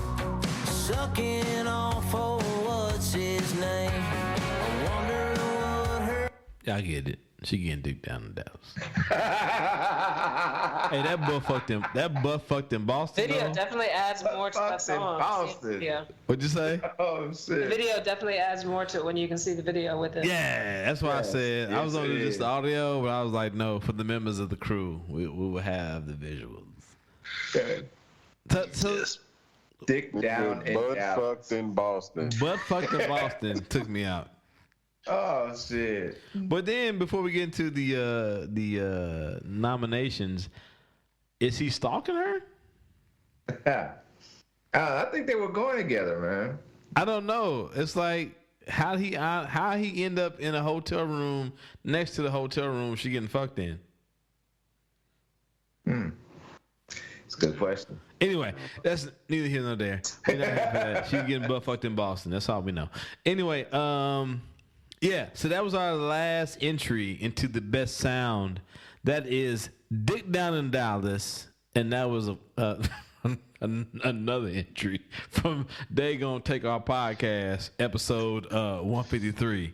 sucking off for what's his name. I wonder what her. Yeah, I get it. She getting dick down in Dallas. Hey, that butt fucked in Boston. Video though. definitely adds more to that song. Boston. Yeah. What'd you say? Oh The shit. video definitely adds more to it when you can see the video with it. Yeah, that's why I said I was Yes, on it just is. the audio, but I was like, no, for the members of the crew, we will have the visuals. So, Dick down in Butt Dallas. fucked in Boston. butt fucked in Boston took me out. Oh shit. But then before we get into the nominations, is he stalking her? I think they were going together, man. I don't know. It's like how he end up in a hotel room next to the hotel room she getting fucked in. It's a good question. Anyway, that's neither here nor there. We're not here for that. She's getting butt fucked in Boston. That's all we know. Anyway, yeah. So that was our last entry into the best sound. That is Dick Down in Dallas, and that was another entry from They Gonna Take Our Podcast, episode 153.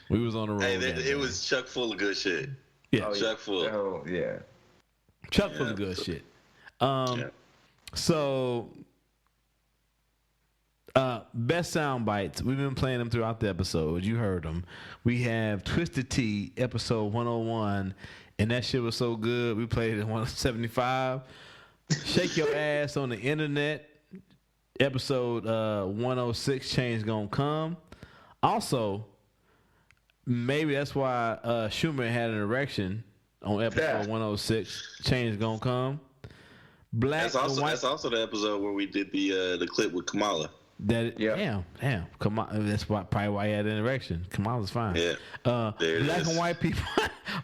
We was on the road. Hey, that it day. was chock full of good shit. Yeah. Chock full. Oh yeah. Chuck full of good shit. So, best sound bites. We've been playing them throughout the episode. You heard them. We have Twisted Tea, episode 101, and that shit was so good. We played it at 175. Shake Your Ass on the Internet, episode 106, Change Gonna Come. Also, maybe that's why Schumer had an erection on episode 106, Change Gonna Come. That's also the episode where we did the clip with Kamala. Damn. That's probably why he had an erection. Kamala's fine. Yeah. Black and white people.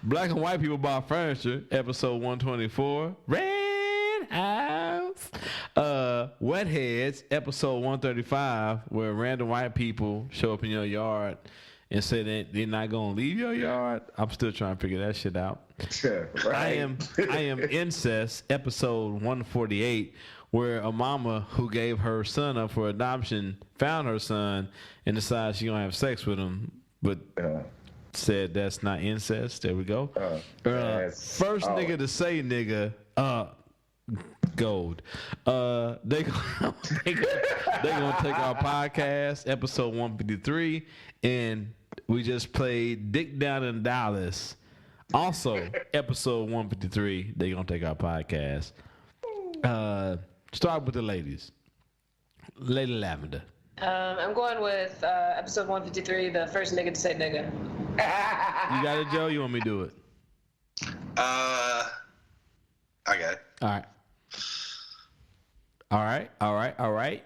Black and white people buy furniture. Episode 124. Red House. Wet Heads. Episode 135, where random white people show up in your yard and say that they're not gonna leave your yard. I'm still trying to figure that shit out. Right. I am Incest, episode 148, where a mama who gave her son up for adoption found her son and decided she's gonna have sex with him, but said that's not incest. There we go. First nigga to say nigga, gold. They gonna take our podcast, episode 153, and we just played Dick Down in Dallas. Also, episode 153, they gonna take our podcast. Start with the ladies. Lady Lavender. I'm going with episode 153, the first nigga to say nigga. You got it, Joe? You want me to do it? I got it. All right.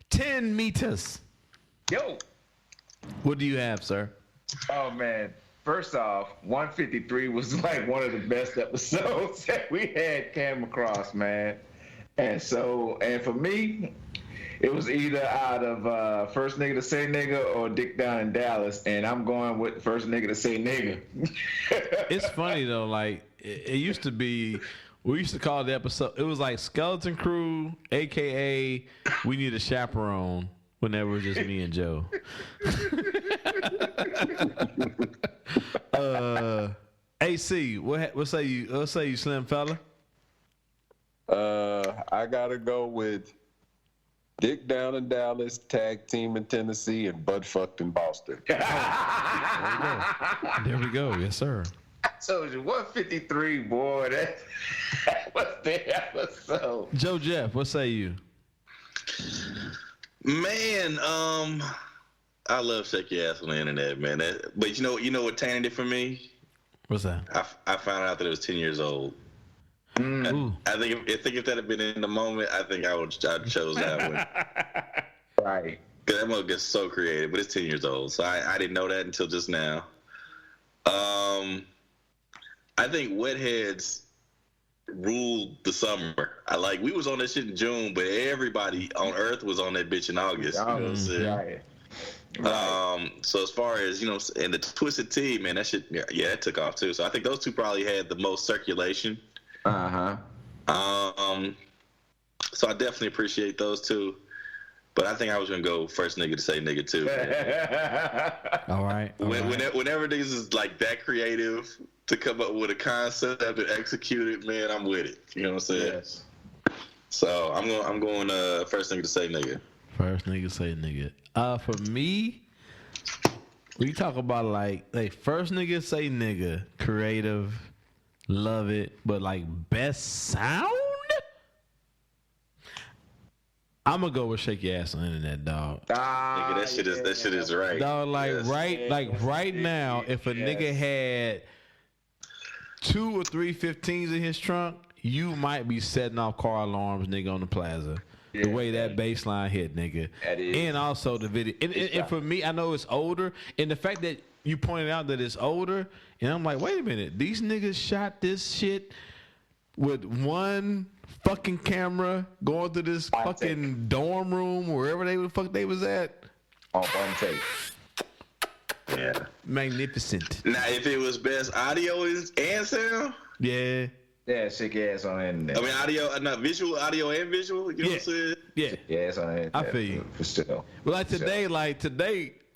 10 meters. Yo. What do you have, sir? Oh man. First off, 153 was like one of the best episodes that we had came across, man. And for me, it was either out of First Nigga to Say Nigga or Dick Down in Dallas, and I'm going with First Nigga to Say Nigga. It's funny though, like it used to be. We used to call the episode. It was like Skeleton Crew, aka We Need a Chaperone. Whenever it was just me and Joe. AC, what say you? Slim fella? I gotta go with Dick Down in Dallas, Tag Team in Tennessee, and Butt Fucked in Boston. There we go. Yes, sir. I told you, 153, boy. That was the episode. Joe Jeff, what say you? Man, I love Shake Your Ass on the internet, man. But you know what tainted it for me? What's that? I found out that it was 10 years old. I think if that had been in the moment, I think I chose that one. Right. Because that mother gets so creative, but it's 10 years old, so I didn't know that until just now. I think Wetheads ruled the summer. We was on that shit in June, but everybody on Earth was on that bitch in August. You know what I'm saying? Right. So as far as, and the Twisted Tea, man, that shit, yeah, that took off too. So I think those two probably had the most circulation. So I definitely appreciate those two. But I think I was gonna go first nigga to say nigga too. All right. Whenever niggas is like that creative to come up with a concept and execute it, man, I'm with it. You know what I'm saying? Yes. So I'm going first nigga to say nigga. First nigga say nigga. For me, we talk about like first nigga say nigga, creative, love it, but like best sound. I'm gonna go with Shake Your Ass on the internet, dog. Nigga, that shit is right. Dog, right now, if a nigga had 2 or 3 15s in his trunk, you might be setting off car alarms, nigga, on the plaza. Yeah, the way that bass line hit, nigga. That is. And also the video. And for me, I know it's older. And the fact that you pointed out that it's older, and I'm like, wait a minute. These niggas shot this shit with one fucking camera going to this fucking dorm room, wherever the fuck they was at. On tape. Yeah. Magnificent. Now, if it was best audio and sound? Yeah. Yeah, Shake Your Ass on the internet. I mean, audio and visual, you know what I'm saying? Yeah. Yeah, it's on the internet. I feel you. For sure. But today,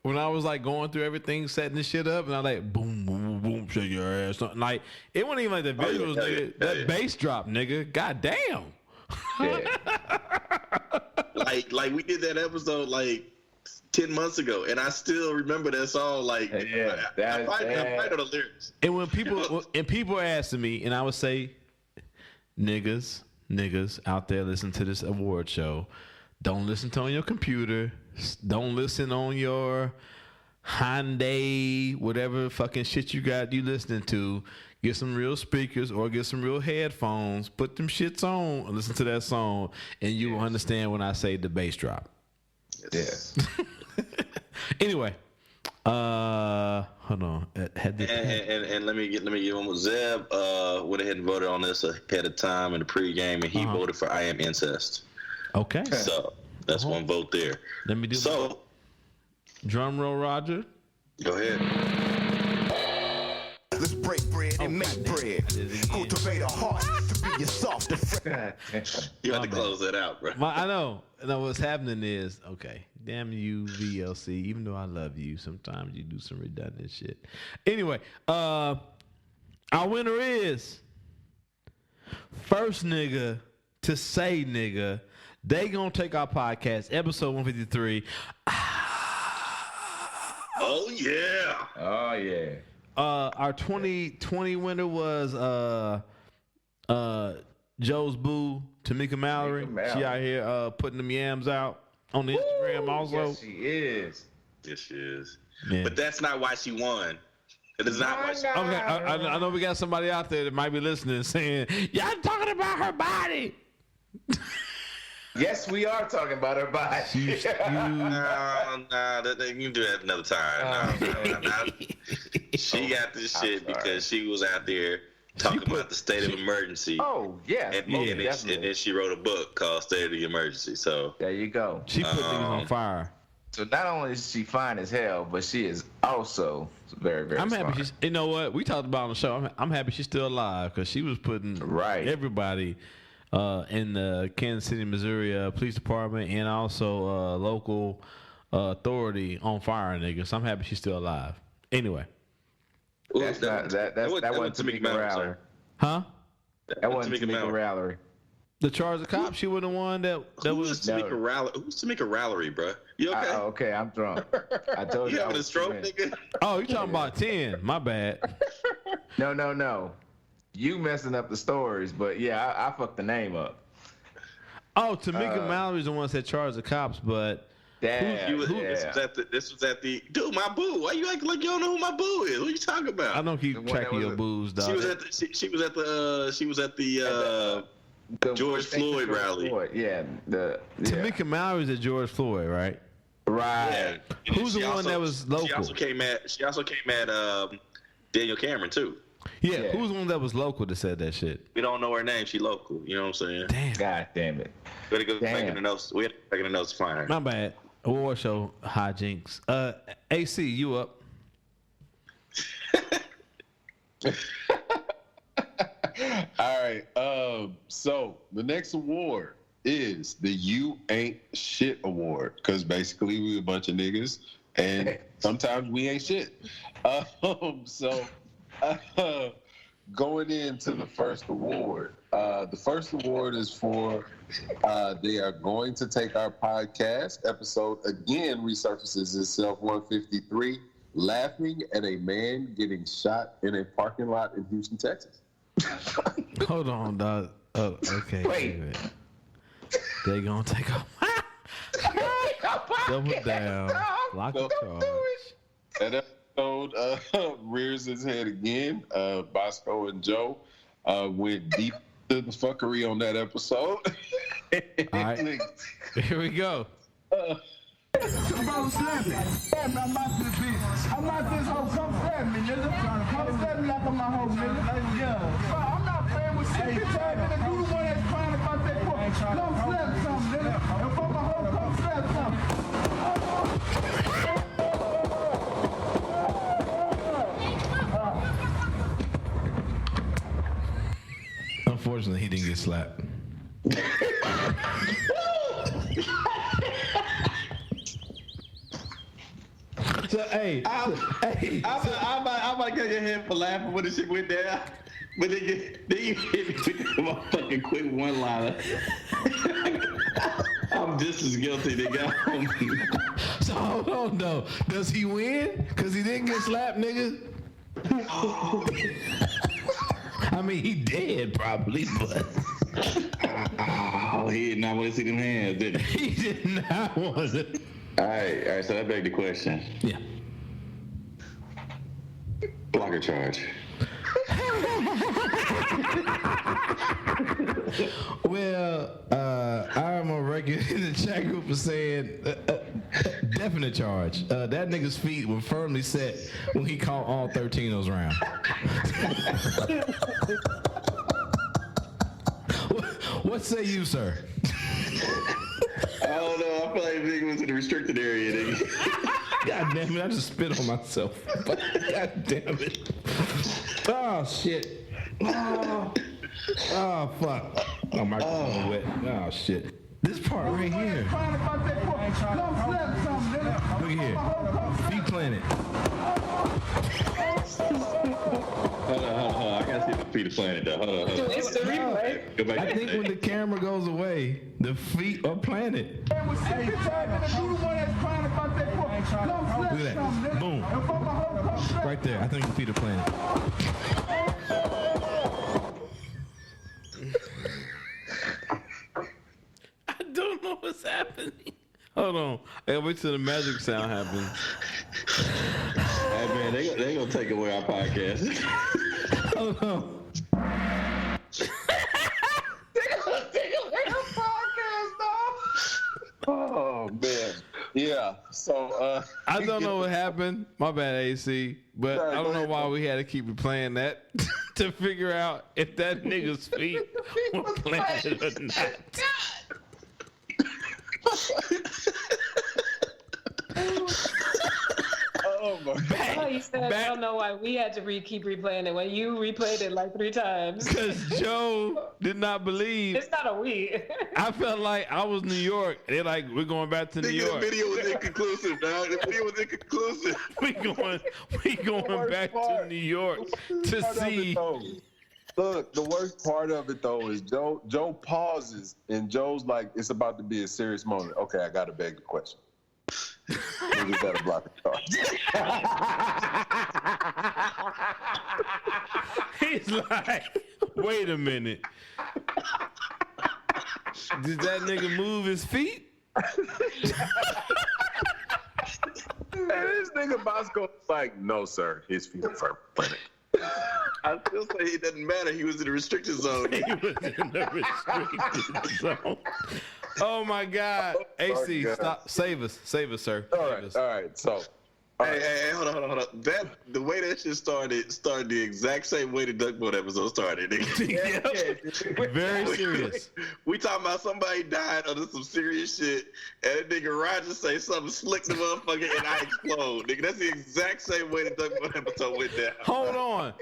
when I was like going through everything, setting this shit up, and I like boom, boom, boom, shake your ass. Like it wasn't even like the visuals, nigga. That bass drop, nigga. God damn. Yeah. like we did that episode like 10 months ago, and I still remember that song. Like, I fight on the lyrics. And when people are asking me, and I would say, niggas out there listen to this award show, don't listen to on your computer. Don't listen on your Hyundai, whatever fucking shit you listening to. Get some real speakers or get some real headphones. Put them shits on and listen to that song, and you will understand when I say the bass drop. Yes. Anyway, hold on. And let me get one more. Zeb went ahead and voted on this ahead of time in the pregame, and he voted for I Am Incest. Okay. So that's one vote there. Let me do drum roll, Rodger. Go ahead. Let's break bread and make bread. Cultivate a heart to be a soft and fresh. You have to close that out, bro. I know. No, what's happening is, okay, damn you, VLC. Even though I love you, sometimes you do some redundant shit. Anyway, our winner is first nigga to say nigga. They gonna take our podcast, episode 153. Oh yeah. Oh yeah. Our 2020 winner was Joe's boo, Tamika Mallory. She out here putting them yams out on the Instagram also. Yes, she is. Yes, she is. Yeah. But that's not why she won. It is not why she won. Okay, I know we got somebody out there that might be listening and saying, y'all talking about her body. Yes, we are talking about her body. No, you can do that another time. No. She got this shit because she was out there talking about the state of emergency. Oh, yeah. And then she wrote a book called State of the Emergency. So there you go. She put things on fire. So not only is she fine as hell, but she is also very, very smart. Happy she's, you know what? We talked about on the show. I'm happy she's still alive because she was putting everybody in the Kansas City, Missouri police department and also local authority on fire, nigga. So I'm happy she's still alive. Anyway. That wasn't Tamika Mallory. Huh? That wasn't Tamika Mallory. The charge of cops. She was the one that was. Tamika Rallery, bro? You okay? Okay, I'm drunk. I told you. You having a stroke, nigga? Oh, you talking about 10? My bad. No. You messing up the stories, but yeah, I fucked the name up. Oh, Tamika Mallory's the one that said charge the cops, but This was at the dude. My boo. Why you acting like you don't know who my boo is? What you talking about? I don't keep track of your boos, dog. She was at the George Floyd rally. Yeah, Tamika Mallory's at George Floyd, right? Right. Yeah. Who's the one that was local? She also came at Daniel Cameron too. Yeah, who's the one that was local that said that shit? We don't know her name. She local. You know what I'm saying? Damn. God damn it. We had to go back in the notes. We had to go back in the notes to find her. My bad. Award show hijinks. AC, you up? All right. So the next award is the You Ain't Shit Award, because basically we a bunch of niggas and sometimes we ain't shit. Going into the first award, the first award is for they are going to take our podcast episode again, resurfaces itself 153, laughing at a man getting shot in a parking lot in Houston, Texas. Hold on, dog. Oh, okay. Wait. They gonna take off. Double down. Lock the charge. That episode rears his head again. Bosco and Joe went deep to the fuckery on that episode. All right. Here we go. Bro, slap me. I'm out this bitch. I'm out this hoe. Come slap me, nigga. Come slap me like I'm my hoe, nigga. Yeah. Bro, I'm not playing with shit. Bitch, I'm gonna do the one that's crying about that book. Come slap something, nigga. If I'm my hoe, come slap something. Unfortunately, he didn't get slapped. So, hey, I'm about to cut your head for laughing when the shit went down. But then you hit me with the motherfucking quick one-liner. I'm just as guilty, nigga. So hold on though. Does he win? Cause he didn't get slapped, nigga. I mean, he did probably, but he did not want to see them hands, did he? He did not want to. All right. So that begs the question. Yeah. Blocker charge. Well, I'm on record in the chat group for saying definite charge. That nigga's feet were firmly set when he caught all 13 of those rounds. What say you, sir? I don't know. I feel like nigga was in the restricted area, nigga. God damn it, I just spit on myself. God damn it. Oh, shit. Oh, fuck. Oh, my God, wet. Oh, shit. This part right here. Look at here. Feet planted. Hold on. I gotta see the feet are planted though. Hold on. It's the replay. Go back I think when the camera goes away, the feet are planted. Look at that. Boom. Right there. I think the feet are planted. I don't know what's happening. Hold on. I gotta wait till the magic sound happens. Hey man, they gonna take away our podcast. Hold on. Oh man, yeah. So I don't know what happened. My bad, AC. But I don't know why we had to keep replaying that to figure out if that nigga's feet were planted or not. oh my God. Oh, you said I don't know why we had to keep replaying it when you replayed it like 3 times. Because Joe did not believe. It's not a we. I felt like I was New York. They're like, we're going back to New York. The video was inconclusive, dog. The video was inconclusive. we going back to New York to see Look, the worst part of it though is Joe pauses and Joe's like, it's about to be a serious moment. Okay, I gotta beg the question. We just gotta block the car. He's like, wait a minute. Did that nigga move his feet? And this nigga Bosco's like, no, sir, his feet are frantic. I still say it doesn't matter. He was in the restricted zone. He was in the restricted zone. Oh my God. AC, stop. Save us, sir. All right. So, hey, hold on. The way that shit started the exact same way the Duck Boat episode started. Very serious. We talking about somebody died under some serious shit, and that nigga Rodger say something slick the motherfucker, and I explode. Nigga, that's the exact same way the Duck Boat episode went down. Hold on.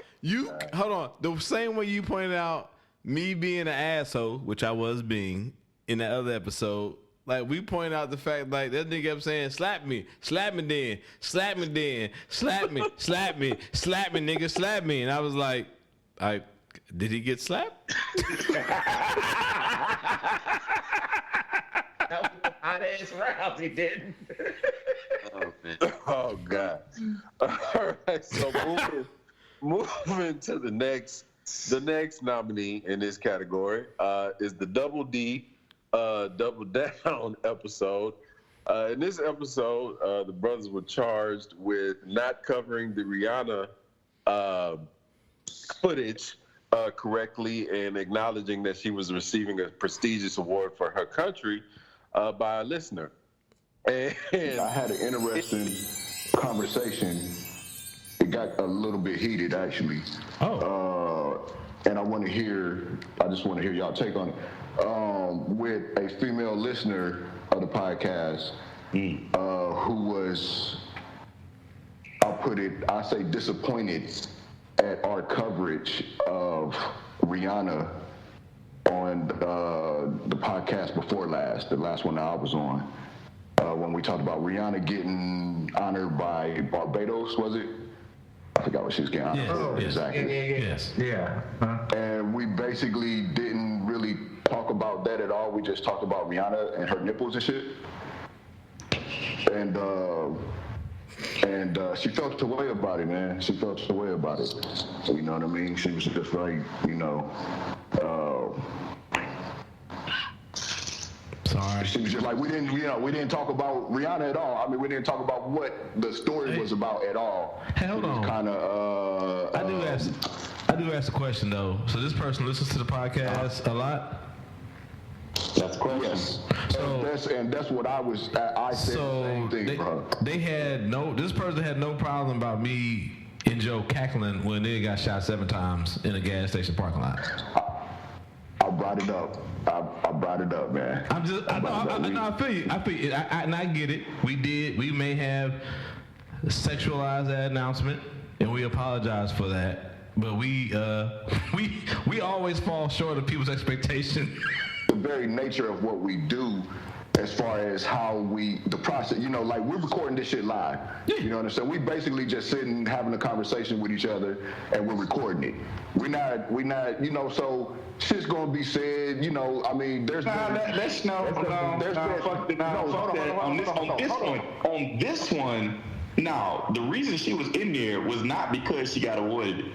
Hold on. The same way you pointed out me being an asshole, which I was being in that other episode. Like, we point out the fact, like, that nigga kept saying, slap me then, slap me, nigga, slap me. And I was like, did he get slapped? That was hot ass round. He didn't. Oh, man. Oh, God. All right, so moving to the next nominee in this category is the Double D Double Down episode. In this episode, the brothers were charged with not covering the Rihanna footage correctly and acknowledging that she was receiving a prestigious award for her country by a listener. And I had an interesting conversation. It got a little bit heated, actually. And I just want to hear y'all take on it. With a female listener of the podcast who was, I say disappointed at our coverage of Rihanna on the podcast before last, the last one that I was on, when we talked about Rihanna getting honored by Barbados, was it? I forgot what she was getting honored for. Exactly. Yeah. And we basically didn't really talk about that at all. We just talked about Rihanna and her nipples and shit. And she felt the way about it, man. She felt the way about it. You know what I mean? She was just like, Sorry. She was just like, we didn't talk about Rihanna at all. I mean, we didn't talk about what the story was about at all. Hold on. Kind of. I do ask a question though. So this person listens to the podcast a lot. That's correct. Yes. So that's what I said the same thing for her. This person had no problem about me and Joe cackling when they got shot 7 times in a gas station parking lot. I brought it up. I brought it up, man. I feel you. And I get it. We may have sexualized that announcement, and we apologize for that. But we always fall short of people's expectations. The very nature of what we do, as far as how the process, like we're recording this shit live. You know what I'm saying? We basically just sitting having a conversation with each other, and we're recording it. We're not, so shit's gonna be said. I mean, there's on this one. No, the reason she was in there was not because she got awarded.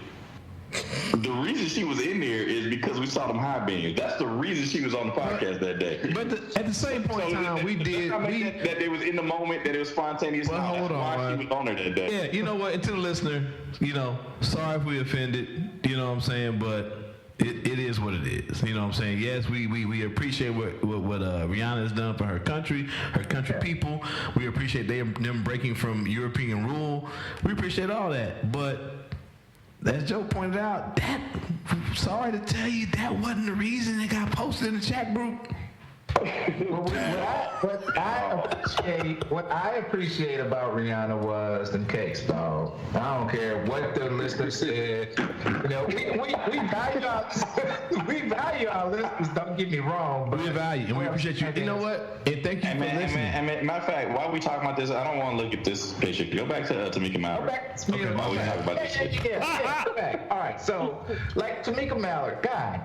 The reason she was in there is because we saw them high beams. That's the reason she was on the podcast that day. But at the same point in time, that they was in the moment, that it was spontaneous. Well, hold on. Why she was on her that day. Yeah, you know what? And to the listener, sorry if we offended. You know what I'm saying? But it is what it is. You know what I'm saying? Yes, we appreciate what Rihanna has done for her country people. We appreciate them breaking from European rule. We appreciate all that. But as Joe pointed out, sorry to tell you, that wasn't the reason it got posted in the chat group. What I appreciate about Rihanna was them cakes, dog. I don't care what the listener said. You know, we value our listeners. Don't get me wrong, but we value and we appreciate you. You know what? And thank you for listening. Matter of fact, while we talking about this, I don't want to look at this picture. Go back to Tamika Mallory. Go back to Tamika while we talk about this shit. Yeah. All right, so like Tamika Mallory, God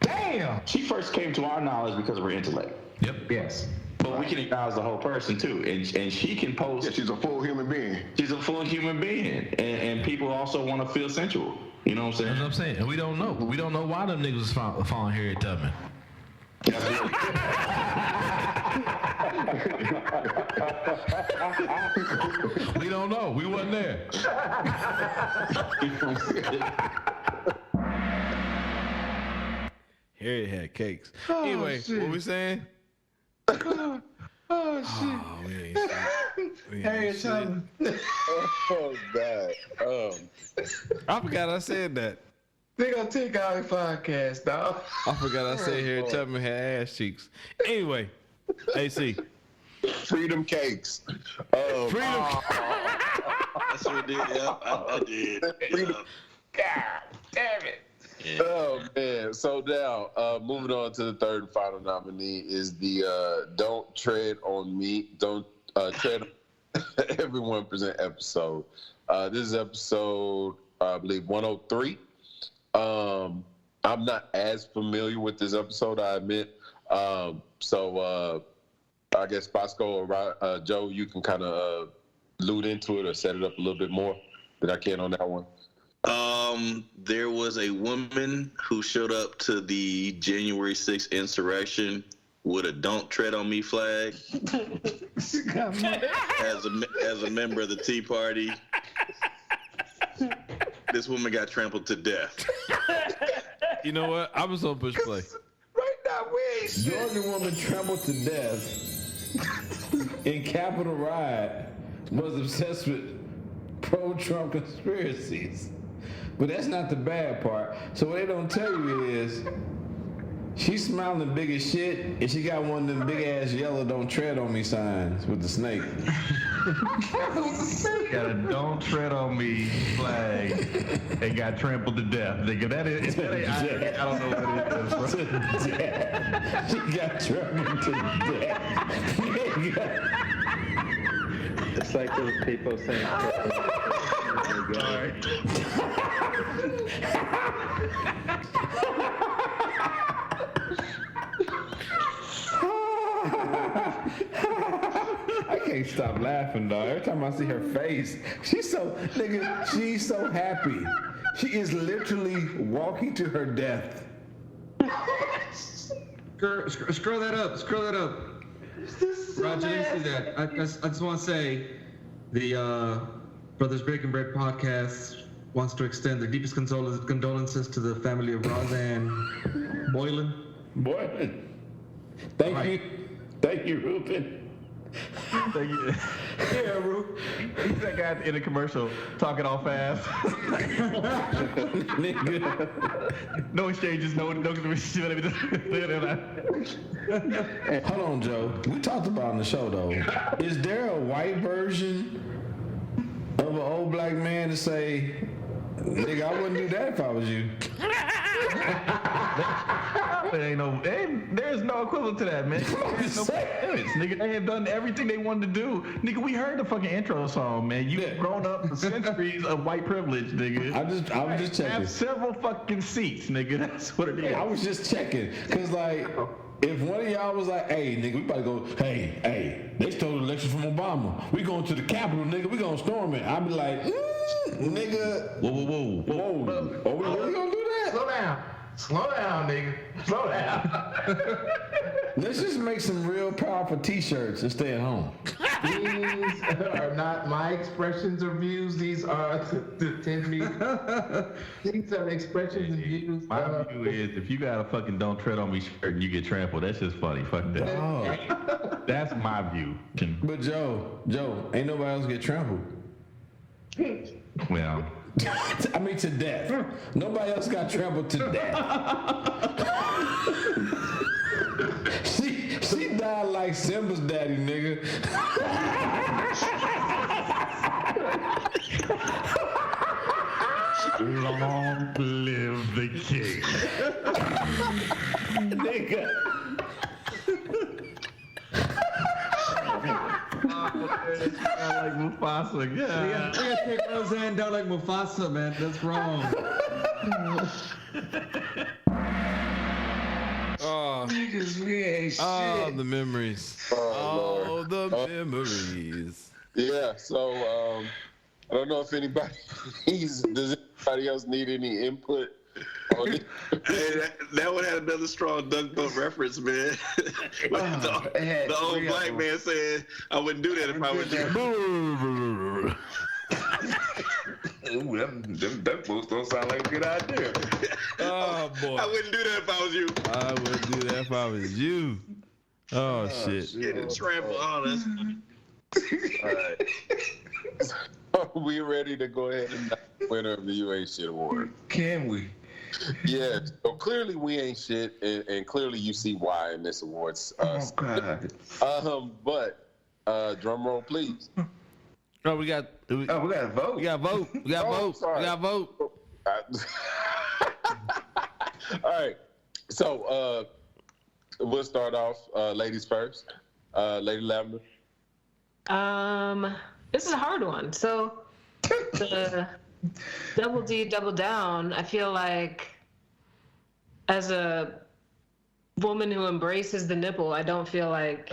damn. She first came to our knowledge because of her intellect. Yep. Yes. But we can acknowledge the whole person too, and she can post. Yeah, she's a full human being. She's a full human being, and people also want to feel sensual. You know what I'm saying? That's what I'm saying. And we don't know. We don't know why them niggas was following Harriet Tubman. We don't know. We wasn't there. Harriet had cakes. Oh, Anyway, shit. what we saying? Oh shit. Harriet Tubman. Oh God. I forgot I said that. They gonna take out the podcast, dog. I forgot I said Harriet Tubman had ass cheeks. Anyway, AC. Freedom cakes. Freedom. That's what I did. Yeah, I did. Freedom. God damn it. Yeah. Oh man! So now, moving on to the third and final nominee is the "Don't Tread on Me, Don't Tread on Everyone" present episode. This is episode, I believe, 103. I'm not as familiar with this episode, I admit. So I guess Bosco or Joe, you can kind of allude into it or set it up a little bit more than I can on that one. There was a woman who showed up to the January 6th insurrection with a "Don't Tread on Me" flag as a member of the Tea Party. This woman got trampled to death. You know what? I was on push play. Right now, wait. Georgia woman trampled to death in Capitol riot was obsessed with pro-Trump conspiracies. But that's not the bad part. So what they don't tell you is she's smiling big as shit, and she got one of them big ass yellow "Don't Tread on Me" signs with the snake. Got a "Don't Tread on Me" flag and got trampled to death. Nigga, that is, I don't know what it is, bro. She got trampled to death. It's like those people saying. I can't stop laughing, dog. Every time I see her face, she's so happy. She is literally walking to her death. Scroll that up. Roger, let me see that. I just want to say the Brothers Breaking Bread podcast wants to extend their deepest condolences to the family of Roseanne Boylan. Thank you, Ruben. Thank you. Yeah, Ru. He's that guy in the commercial talking all fast. No exchanges, no. Hold on, Joe. We talked about it on the show, though. Is there a white version of an old black man to say, "Nigga, I wouldn't do that if I was you"? There's no equivalent to that, man. There's no limits, nigga. They have done everything they wanted to do. Nigga, we heard the fucking intro song, man. You've grown up for centuries of white privilege, nigga. I was just checking. Have several fucking seats, nigga. That's what it is. I was just checking. Cause like, if one of y'all was like, "Hey, nigga, we about to go, hey, they stole the election from Obama. We going to the Capitol, nigga. We gonna storm it." I'd be like, nigga. Whoa. Are we really gonna do that? Slow down, nigga. Slow down. Let's just make some real powerful t-shirts and stay at home. These are not my expressions or views. These are the These are expressions and views. My view is, if you got a fucking "Don't Tread on Me" shirt and you get trampled, that's just funny. Fuck that. Oh. That's my view. But Joe, ain't nobody else get trampled. Well, I mean, to death. Nobody else got trampled to death. She sound like Simba's daddy, nigga. Long live the king. Nigga. Like Mufasa, yeah. We gotta take Roseanne down like Mufasa, man. That's wrong. Oh, Niggas, we ain't shit. oh, the memories. Oh, Oh, the memories. Yeah, so I don't know if anybody does anybody else need any input on it? Hey, that one had another strong Duck Boat reference, man. the old black man said, I wouldn't do that if I was you. Ooh, them duck boats don't sound like a good idea. Oh, boy. I wouldn't do that if I was you. I wouldn't do that if I was you. Oh, shit. Get it trample on us. All right. Are we ready to go ahead and announce the winner of the You Ain't Shit Award? Can we? Yeah, so clearly we ain't shit, and clearly you see why in this awards. God. But drum roll, please. Oh, we got to vote. We got to vote. We got to vote. All right. So we'll start off, ladies first. Lady Lavender. This is a hard one. So the Double D, Double Down, I feel like as a woman who embraces the nipple, I don't feel like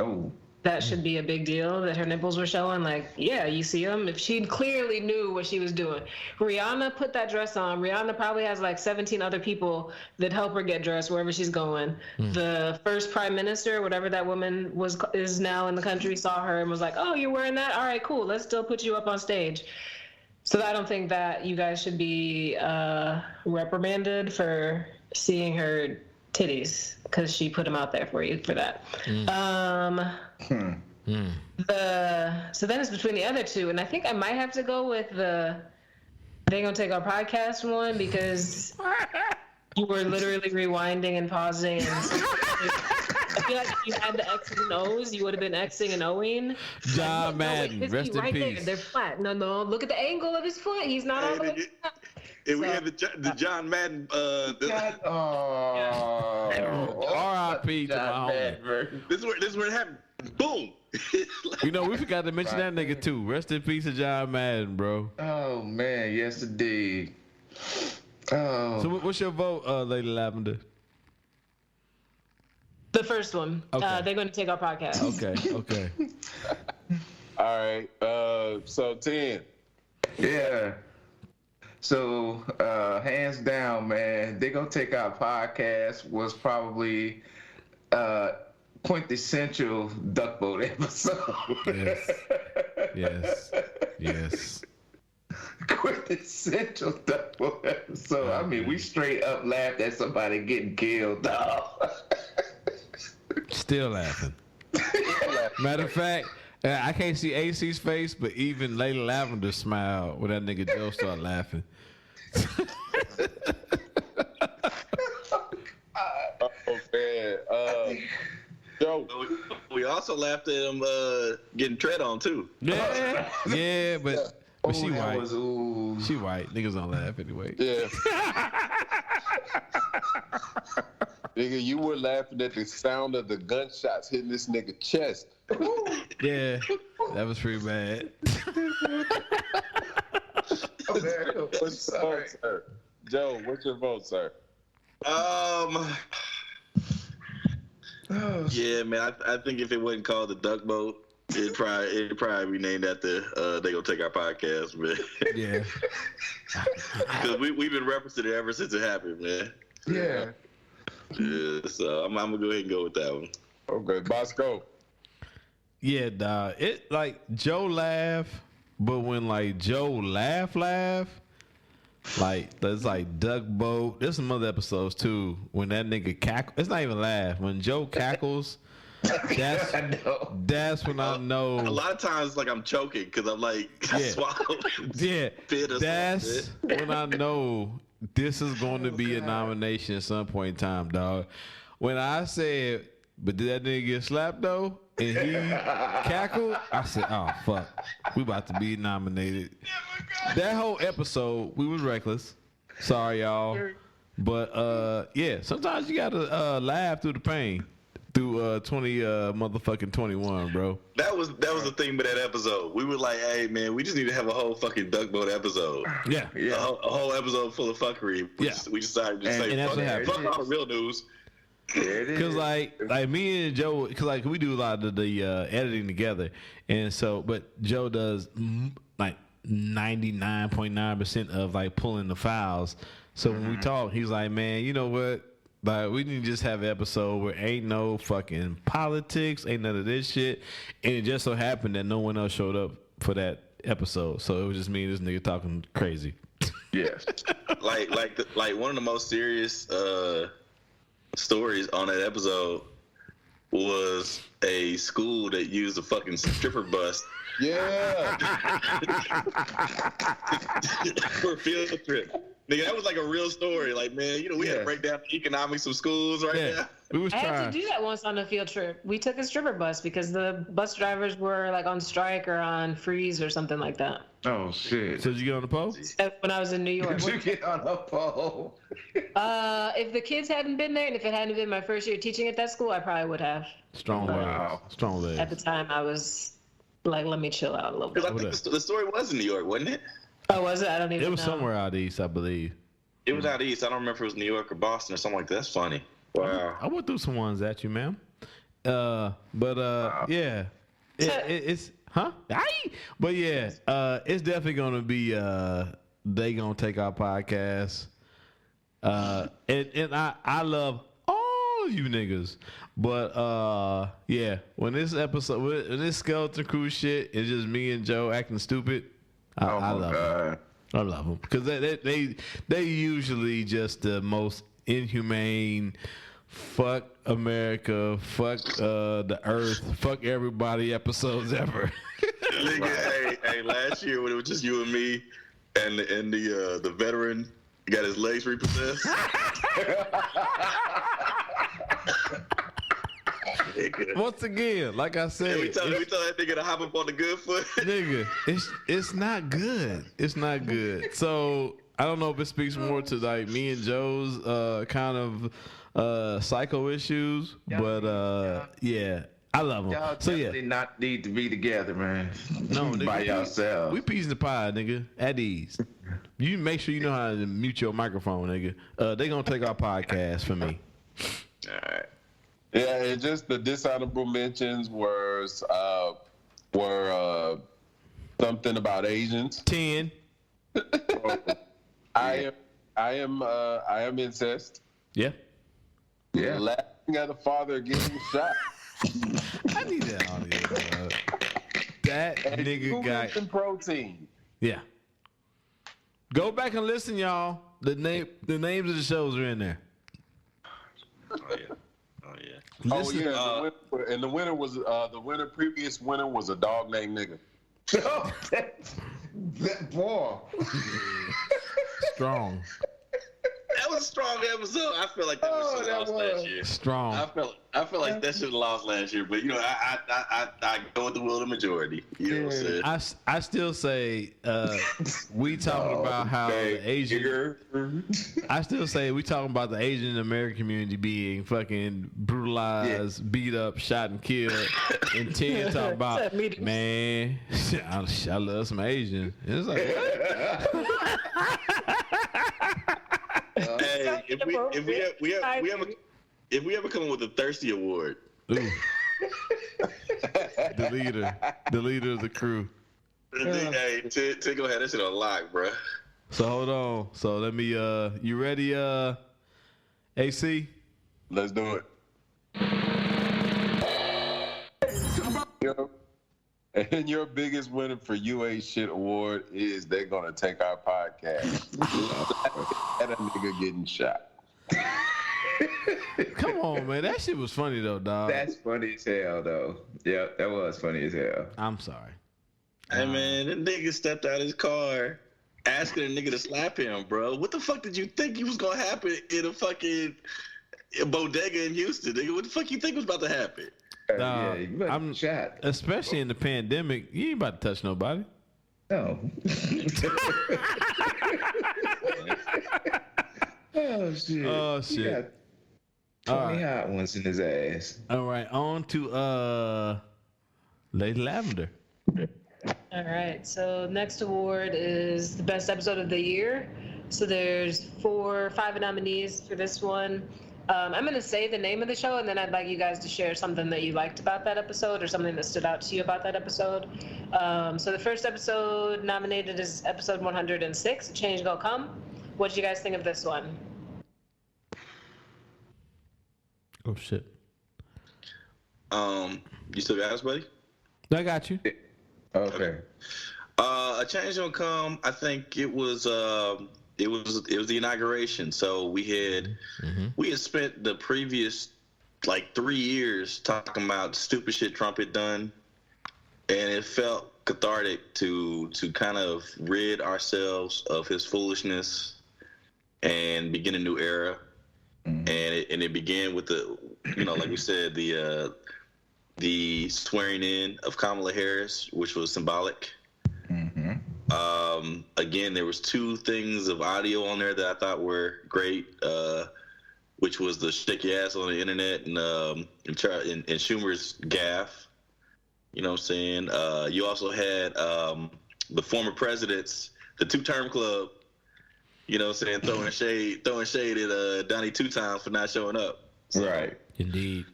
that should be a big deal that her nipples were showing. Like, yeah, you see them. If she clearly knew what she was doing. Rihanna put that dress on. Rihanna probably has like 17 other people that help her get dressed wherever she's going. The first prime minister, whatever that woman is now in the country, saw her and was like, oh, you're wearing that? All right, cool. Let's still put you up on stage. So I don't think that you guys should be reprimanded for seeing her titties because she put them out there for you for that. So then it's between the other two, and I think I might have to go with the They Gonna Take Our Podcast one because you were literally rewinding and pausing. And I feel like if you had the X's and O's, you would have been Xing and O'ing. John Madden, rest in right peace. There. They're flat. No, look at the angle of his foot. He's not all the way up. And we had the John Madden. R.I.P. to my homie. This is where it happened. Boom. You know, we forgot to mention that nigga too. Rest in peace to John Madden, bro. Oh man, yes indeed. Oh. So what's your vote, Lady Lavender? The first one. Okay. They're going to take our podcast. Okay. All right. So 10. Yeah. So hands down, man, They Gonna Take Our Podcast was probably quintessential Duck Boat episode. Yes. Quintessential Duck Boat episode. I mean, we straight up laughed at somebody getting killed, dog. Still laughing. Matter of fact, I can't see AC's face, but even Lady Lavender smiled when that nigga Joe started laughing. Oh man. Joe. We also laughed at him getting tread on too. Yeah, but she white. She white. Niggas don't laugh anyway. Yeah. Nigga, you were laughing at the sound of the gunshots hitting this nigga chest. Yeah, that was pretty bad. What's your vote, sir? Joe, what's your vote, sir? Yeah, man. I think if it wasn't called the Duck Boat, it'd probably be named after They Gonna Take Our Podcast, man. Yeah. Because we've been referencing it ever since it happened, man. Yeah. Yeah, so I'm gonna go ahead and go with that one. Okay, Bosco. Yeah, dog. It like Joe laugh, but when like Joe laugh, like there's like Duck Boat. There's some other episodes too when that nigga cackle. It's not even laugh. When Joe cackles, that's when I know. A lot of times, like I'm choking because I'm like swallowing. Yeah, that's something. when I know this is going to be a nomination at some point in time, dog. When I said But did that nigga get slapped though? And he cackled? I said, oh fuck. We about to be nominated. That whole episode, we was reckless. Sorry, y'all. But yeah, sometimes you gotta laugh through the pain. Through motherfucking 21, bro. That was the thing with that episode. We were like, hey man, we just need to have a whole fucking duck boat episode. Yeah. A whole episode full of fuckery. We decided to say fuck all the real news. Cause like me and Joe, cause like we do a lot of the editing together, and so but Joe does like 99.9% of like pulling the files. So when we talk, he's like, man, you know what? Like we need to just have an episode where ain't no fucking politics, ain't none of this shit, and it just so happened that no one else showed up for that episode, so it was just me and this nigga talking crazy. Yes. like one of the most serious stories on that episode was a school that used a fucking stripper bus. Yeah. For a field trip. Nigga, that was like a real story. Like, man, you know, we had to break down the economics of schools now. I had to do that once on a field trip. We took a stripper bus because the bus drivers were like on strike or on freeze or something like that. Oh shit! So did you get on the pole? When I was in New York. Did you get on the pole? If the kids hadn't been there and if it hadn't been my first year teaching at that school, I probably would have. Strong legs. At the time, I was like, let me chill out a little bit. Because I think the story was in New York, wasn't it? Oh, was it? I don't even know. It was somewhere out east, I believe. It was out east. I don't remember if it was New York or Boston or something like that. That's funny. Wow. I went through some ones at you, ma'am. Yeah. It's But yeah, it's definitely gonna be they gonna take our podcast. And I love all you niggas. But yeah, when this skeleton crew shit is just me and Joe acting stupid, I love it. I love them because they usually just the most inhumane, fuck America, fuck the earth, fuck everybody episodes ever. Nigga, hey, last year when it was just you and me and the veteran got his legs repossessed. Once again, like I said, we told that nigga to hop up on the good foot. Nigga, it's not good. It's not good. So I don't know if it speaks more to like me and Joe's kind of psycho issues, but yeah, I love them. Y'all So definitely not need to be together, man. No, nigga, by yourself. We peas in the pie, nigga. At ease. You make sure you know how to mute your microphone, nigga. They gonna take our podcast for me. All right. Yeah, and just the dishonorable mentions were something about Asians. 10. I am incest. Yeah. Yeah. Laughing at a father getting shot. I need that audio. That and nigga got some protein. Yeah. Go back and listen, y'all. The names of the shows are in there. Oh yeah. Listen, the winner was the previous winner was a dog named Nigga. That boy. Strong. That was a strong episode. I feel like that was lost last year. Strong. I feel like that should have lost last year, but you know, I go with the will of the majority. You know what I'm saying? I still say we talking about how the Asian. I still say we talking about the Asian American community being fucking brutalized, beat up, shot and killed, and 10 talking about man, I love some Asian. It's like hey, if we ever come up with a Thirsty Award, the leader of the crew. Hey, go ahead, that shit on lock, bro. So hold on. So let me. You ready, AC? Let's do it. And your biggest winner for UA Shit Award is they're gonna take our podcast. And a nigga getting shot. Come on, man. That shit was funny though, dog. That's funny as hell, though. Yeah, that was funny as hell. I'm sorry. Hey man, that nigga stepped out his car asking a nigga to slap him, bro. What the fuck did you think was gonna happen in a fucking bodega in Houston. Nigga, what the fuck you think was about to happen? I'm shot. Especially in the pandemic, you ain't about to touch nobody. No. Oh shit. Oh shit. He got 20 hot ones in his ass. All right, on to Lady Lavender. All right, so next award is the best episode of the year. So there's 5 nominees for this one. I'm going to say the name of the show, and then I'd like you guys to share something that you liked about that episode or something that stood out to you about that episode. So the first episode nominated is episode 106, Change Gonna Come. What did you guys think of this one? Oh, shit. You still got us, buddy? I got you. Okay. A Change Gonna Come, I think it was the inauguration. So we had spent the previous like 3 years talking about stupid shit Trump had done, and it felt cathartic to kind of rid ourselves of his foolishness and begin a new era. And it began with the, like we said, the swearing in of Kamala Harris, which was symbolic. Again, there was 2 things of audio on there that I thought were great, which was the stick your ass on the internet and Schumer's gaffe. You know what I'm saying? You also had the former presidents, the 2-term club. You know what I'm saying? Throwing shade at Donnie 2 times for not showing up. So, right. Indeed.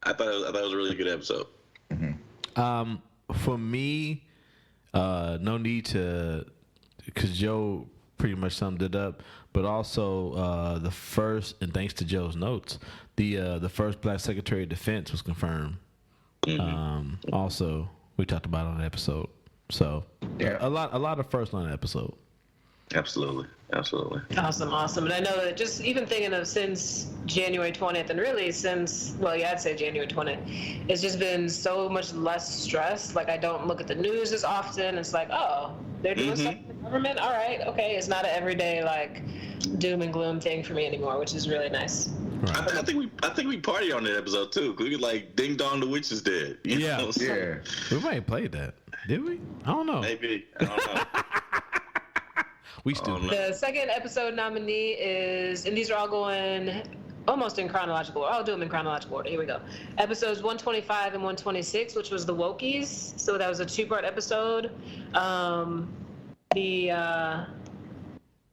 I thought it was a really good episode. For me, no need to, because Joe pretty much summed it up. But also the first, and thanks to Joe's notes, the first Black Secretary of Defense was confirmed. Also, we talked about it on the episode. So a lot of first on the episode. Absolutely. Awesome. And I know that just even thinking of since January 20th, and really since, I'd say January 20th, it's just been so much less stress. Like, I don't look at the news as often. It's like, oh, they're doing something in the government? All right, okay. It's not an everyday, like, doom and gloom thing for me anymore, which is really nice. Right. I think we party on that episode, too. Because we could, like, ding dong, the witch is dead. You know? We might have played that. Did we? I don't know. Maybe. I don't know. We still. The second episode nominee is, and these are all going almost in chronological order. I'll do them in chronological order. Here we go. Episodes 125 and 126, which was the Wokies. So that was a 2-part episode. The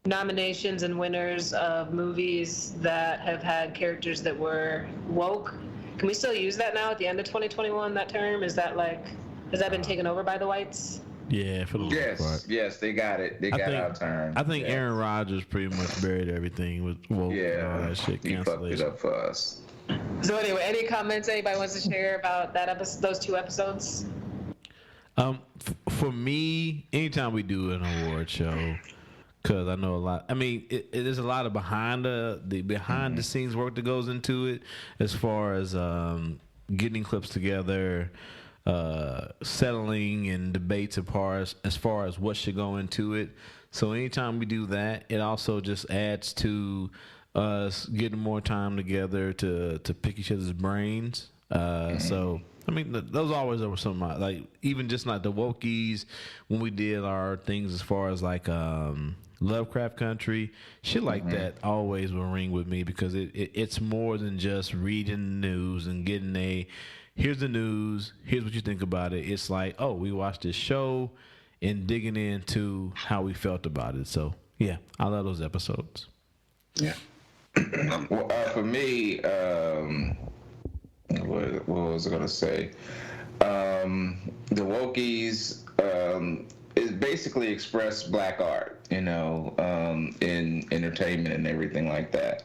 nominations and winners of movies that have had characters that were woke. Can we still use that now at the end of 2021, that term? Is that has that been taken over by the whites? Yeah, for the most part. Yes, they got it. They got our turn. I think Aaron Rodgers pretty much buried everything with woke and all that shit. He fucked it up for us. So anyway, any comments anybody wants to share about that episode, those 2 episodes? For me, anytime we do an award show, because I know a lot. I mean, it is a lot of behind the scenes work that goes into it, as far as getting clips together. Settling and debates as far as what should go into it. So anytime we do that, it also just adds to us getting more time together to pick each other's brains. So I mean, those always were some of my, even just not the Wokies, when we did our things as far as Lovecraft Country, shit like that always will ring with me, because it's more than just reading the news and getting here's the news, here's what you think about it. It's like, oh, we watched this show and digging into how we felt about it. So, yeah, I love those episodes. Yeah. Well, for me, what was I going to say? The Wokies is basically express black art, in entertainment and everything like that.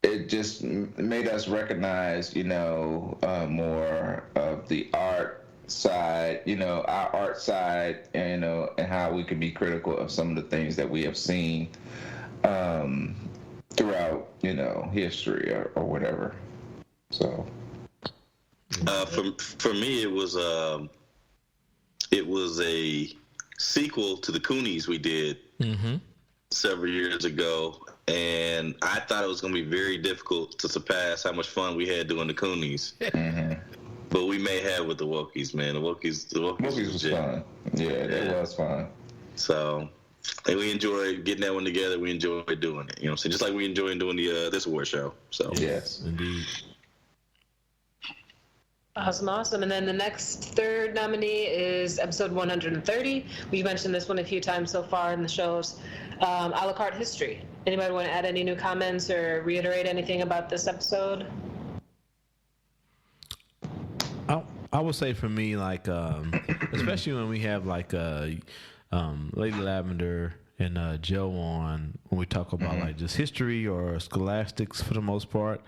It just made us recognize, more of the art side, our art side, and how we can be critical of some of the things that we have seen throughout, history or whatever. So, for me, it was a sequel to the Coonies we did several years ago. and I thought it was going to be very difficult to surpass how much fun we had doing the Coonies. But we may have with the Wokies, man. The Wokies was fun. Yeah, it was fun. So, and we enjoyed getting that one together. We enjoyed doing it. You know what I'm saying? Just like we enjoyed doing the this award show. So yes, indeed. Awesome. And then the next third nominee is episode 130. We mentioned this one a few times so far in the shows. A la carte history. Anybody want to add any new comments or reiterate anything about this episode? I would say for me, like, especially when we have like Lady Lavender and Joe on, when we talk about like just history or scholastics for the most part,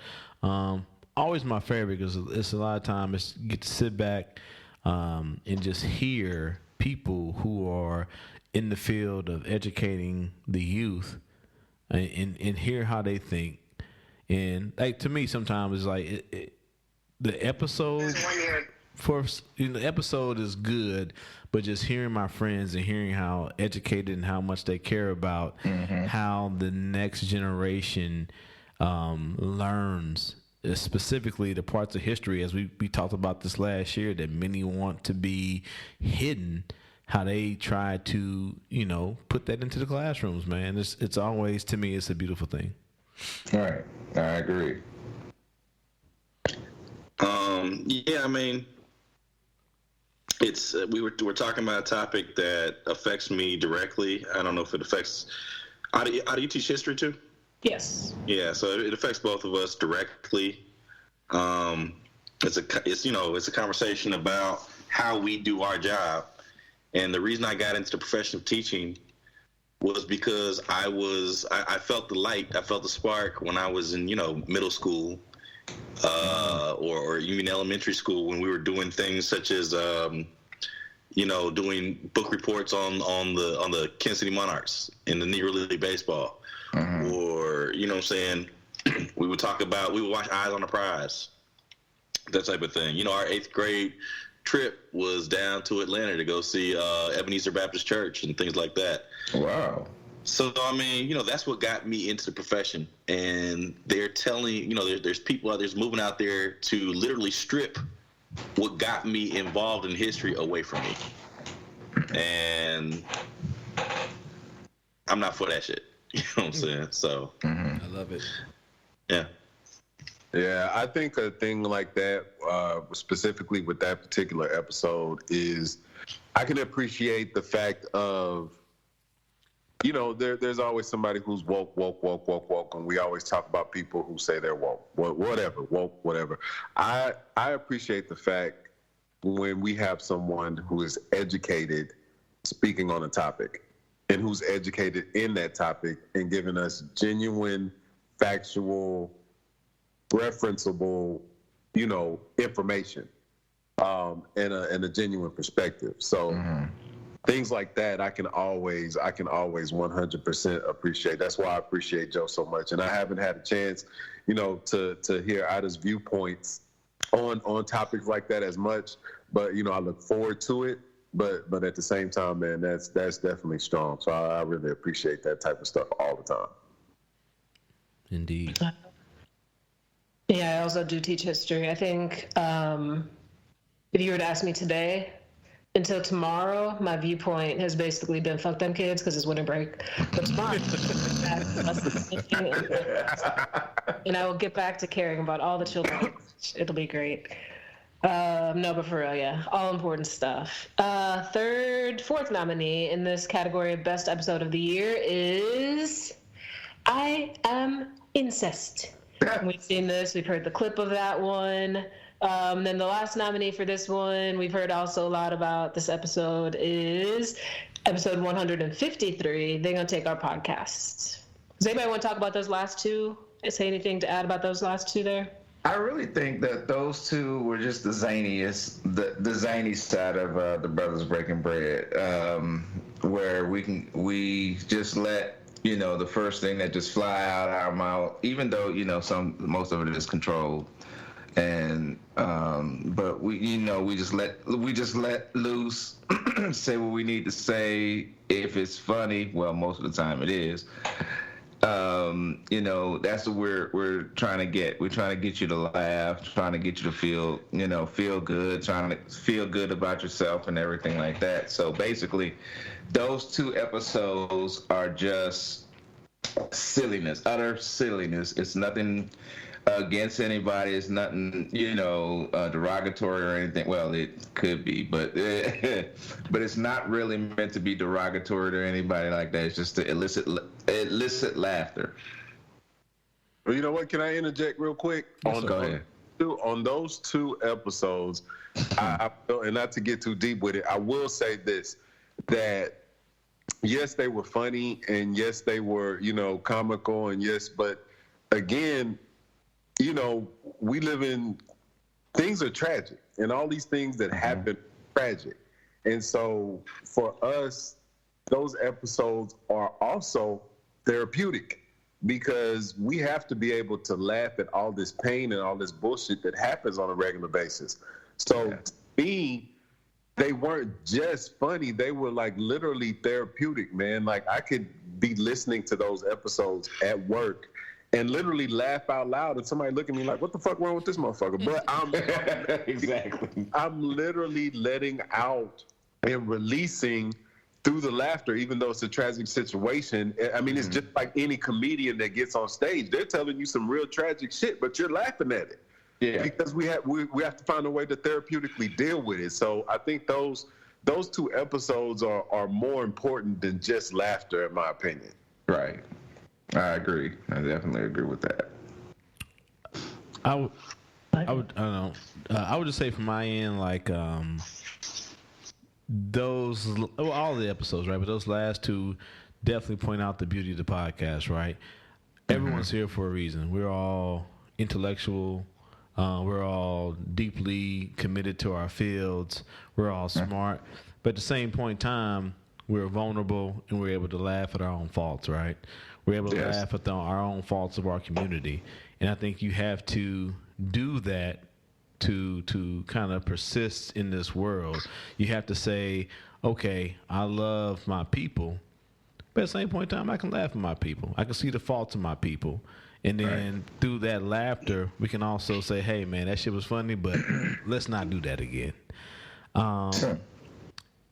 always my favorite because it's a lot of time it's you get to sit back and just hear people who are in the field of educating the youth and hear how they think. And like to me, sometimes it's like the episode. The episode is good, but just hearing my friends and hearing how educated and how much they care about how the next generation learns, specifically the parts of history, as we talked about this last year, that many want to be hidden, how they try to, put that into the classrooms, man. It's always, to me, it's a beautiful thing. All right. I agree. Yeah, I mean, it's we're talking about a topic that affects me directly. I don't know if it affects. Do you teach history too? Yes. Yeah, so it affects both of us directly. It's a conversation about how we do our job, and the reason I got into the profession of teaching was because I felt the light, I felt the spark when I was in middle school. Or even elementary school, when we were doing things such as doing book reports on the Kansas City Monarchs in the Negro League baseball, or what I'm saying, we would watch Eyes on the Prize, that type of thing. Our 8th grade trip was down to Atlanta to go see Ebenezer Baptist Church and things like that. Wow. So, I mean, that's what got me into the profession. And they're telling, there's people out there moving out there to literally strip what got me involved in history away from me. And I'm not for that shit. You know what I'm saying? So, I love it. Yeah. Yeah, I think a thing like that, specifically with that particular episode, is I can appreciate the fact of, there's always somebody who's woke, and we always talk about people who say they're woke, whatever. I appreciate the fact when we have someone who is educated speaking on a topic and who's educated in that topic and giving us genuine, factual, referenceable, information and a genuine perspective. So things like that, I can always 100% appreciate. That's why I appreciate Joe so much. And I haven't had a chance, to hear Ida's viewpoints on topics like that as much. But I look forward to it. But at the same time, man, that's definitely strong. So I really appreciate that type of stuff all the time. Indeed. Yeah, I also do teach history. I think if you were to ask me today, until tomorrow, my viewpoint has basically been fuck them kids because it's winter break. But tomorrow, and I will get back to caring about all the children. It'll be great. No, but for real, yeah, all important stuff. Fourth nominee in this category of best episode of the year is I Am Incest. We've seen this. We've heard the clip of that one. Then the last nominee for this one, we've heard also a lot about this episode, is episode 153. They're going to take our podcast. Does anybody want to talk about those last two? Say anything to add about those last two there? I really think that those two were just the zaniest, the zany side of the Brothers Breaking Bread, where we just let the first thing that just fly out our mouth, even though most of it is controlled. And but we just let loose, say what we need to say. If it's funny, well, most of the time it is, You know, that's what we're trying to get. We're trying to get you to laugh, trying to get you to feel, you know, feel good, trying to feel good about yourself and everything like that. So basically, those 2 episodes are just silliness, utter silliness. It's nothing against anybody. It's nothing, you know, derogatory or anything. Well, it could be, but but it's not really meant to be derogatory to anybody like that. It's just to elicit laughter. Well, you know what? Can I interject real quick? Go ahead. On those 2 episodes, I feel, and not to get too deep with it, I will say this, that yes, they were funny, and yes, they were, you know, comical, and yes, but again, you know, we live in, things are tragic, and all these things that happen are tragic. And so for us, those episodes are also therapeutic, because we have to be able to laugh at all this pain and all this bullshit that happens on a regular basis. So to me, they weren't just funny, they were like literally therapeutic, man. Like I could be listening to those episodes at work and literally laugh out loud, and somebody look at me like, what the fuck wrong with this motherfucker? But I'm literally letting out and releasing through the laughter, even though it's a tragic situation. I mean, it's just like any comedian that gets on stage. They're telling you some real tragic shit, but you're laughing at it. Yeah. Because we have to find a way to therapeutically deal with it. So I think those 2 episodes are more important than just laughter, in my opinion. Right. I agree. I definitely agree with that. I would I don't know. I would just say from my end, like all the episodes, right? But those last 2 definitely point out the beauty of the podcast, right? Everyone's here for a reason. We're all intellectual. We're all deeply committed to our fields. We're all smart. But at the same point in time, we're vulnerable, and we're able to laugh at our own faults, right? We're able to laugh at our own faults of our community. And I think you have to do that to kind of persist in this world. You have to say, okay, I love my people, but at the same point in time, I can laugh at my people. I can see the faults of my people. And then through that laughter, we can also say, hey, man, that shit was funny, but let's not do that again.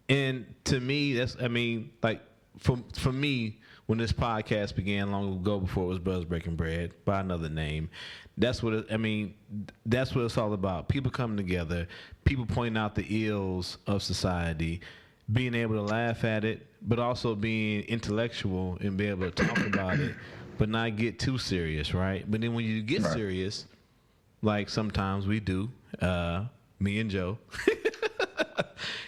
And to me, for me, when this podcast began long ago, before it was Brothers Breaking Bread by another name, that's what it's all about. People coming together, people pointing out the ills of society, being able to laugh at it, but also being intellectual and be able to talk about it, but not get too serious, right? But then when you get serious, like sometimes we do, me and Joe,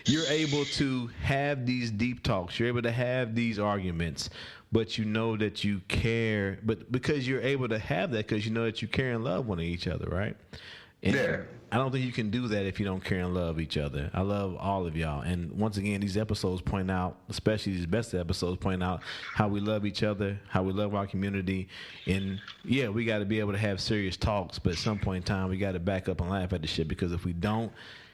you're able to have these deep talks. You're able to have these arguments, but you know that you care. But because you're able to have that, because you know that you care and love one of each other, right? And I don't think you can do that if you don't care and love each other. I love all of y'all. And once again, these episodes point out, especially these best episodes, point out how we love each other, how we love our community. And yeah, we got to be able to have serious talks, but at some point in time, we got to back up and laugh at the shit, because if we don't,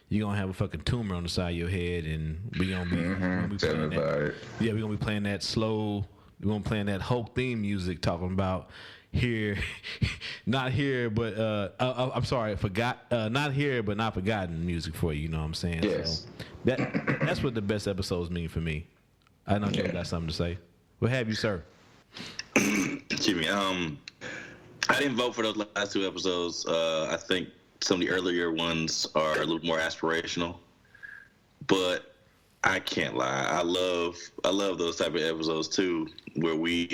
you're going to have a fucking tumor on the side of your head, and we're going to be playing that. Yeah, we're going to be playing that slow, we're going to be playing that Hulk theme music talking about not here, but I'm sorry, not here, but not forgotten music for you. You know what I'm saying? Yes. So that's what the best episodes mean for me. I know you got something to say. What have you, sir? Excuse me. I didn't vote for those last 2 episodes. I think some of the earlier ones are a little more aspirational, but I can't lie. I love those type of episodes too, where we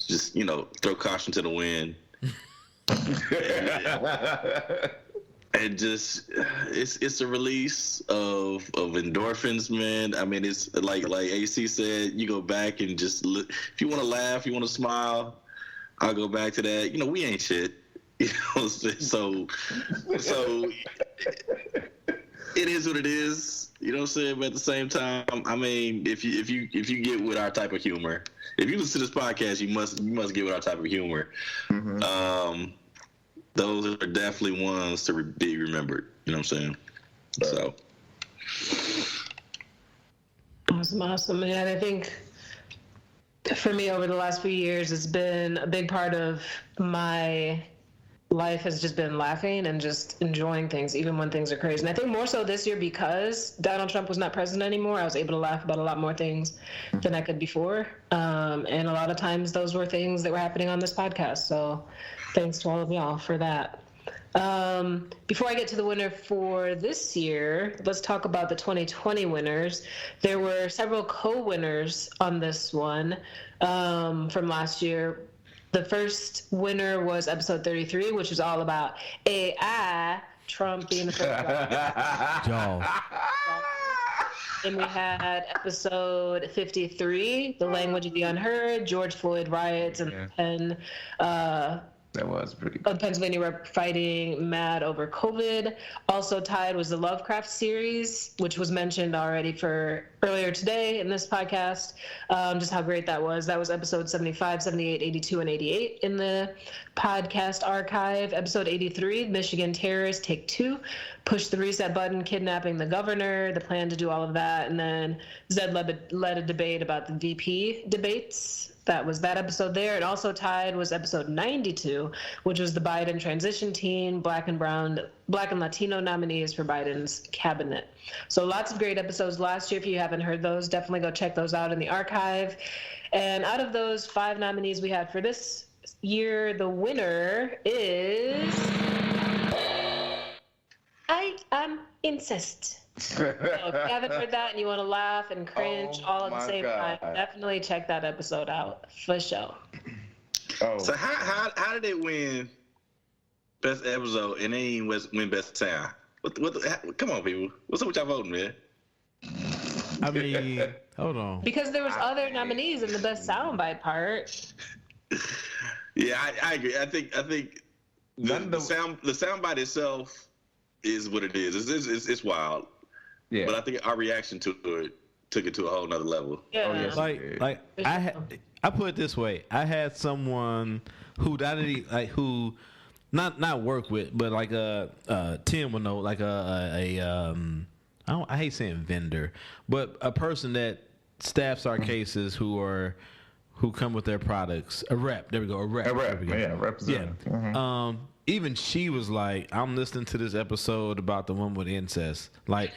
just throw caution to the wind, and just it's a release of endorphins, man. I mean, it's like AC said, you go back and just look. If you want to laugh, you want to smile, I'll go back to that. We ain't shit. So it is what it is. You know what I'm saying? But at the same time, I mean, if you get with our type of humor, if you listen to this podcast, you must get with our type of humor. Mm-hmm. Those are definitely ones to be remembered. You know what I'm saying? So awesome, man. I think for me over the last few years, it's been a big part of my life has just been laughing and just enjoying things, even when things are crazy. And I think more so this year because Donald Trump was not president anymore, I was able to laugh about a lot more things than I could before. And a lot of times those were things that were happening on this podcast. So thanks to all of y'all for that. Before I get to the winner for this year, let's talk about the 2020 winners. There were several co-winners on this one from last year. The first winner was episode 33, which was all about AI, Trump being the first Y'all. Then we had episode 53, The Language of the Unheard, George Floyd riots and Penn. That was pretty cool. Pennsylvania rep fighting mad over COVID. Also tied was the Lovecraft series, which was mentioned already for earlier today in this podcast. Just how great that was. That was episode 75, 78, 82, and 88 in the podcast archive. Episode 83, Michigan Terrorists, Take 2. Push the reset button, kidnapping the governor, the plan to do all of that. And then Zed led a debate about the VP debates. That was that episode there. And also tied was episode 92, which was the Biden transition team, Black and Latino nominees for Biden's cabinet. So lots of great episodes last year. If you haven't heard those, definitely go check those out in the archive. And out of those 5 nominees we had for this year, the winner is I Am Incest. So if you haven't heard that and you want to laugh and cringe all at the same time, definitely check that episode out for sure. So how did it win best episode and they didn't win best sound? Come on, people. What's up with y'all voting, man? I mean, hold on. Because there was other nominees in the best soundbite part. Yeah, I agree. I think the soundbite itself is what it is. It's wild. Yeah. But I think our reaction to it took it to a whole nother level. Yeah. Oh, yes, like I put it this way. I had someone who who not work with, but like Tim would know, like I hate saying vendor, but a person that staffs our cases who come with their products. A rep. There we go. A rep. Yeah, representative. Yeah. Mm-hmm. Even she was like, I'm listening to this episode about the one with incest. Like,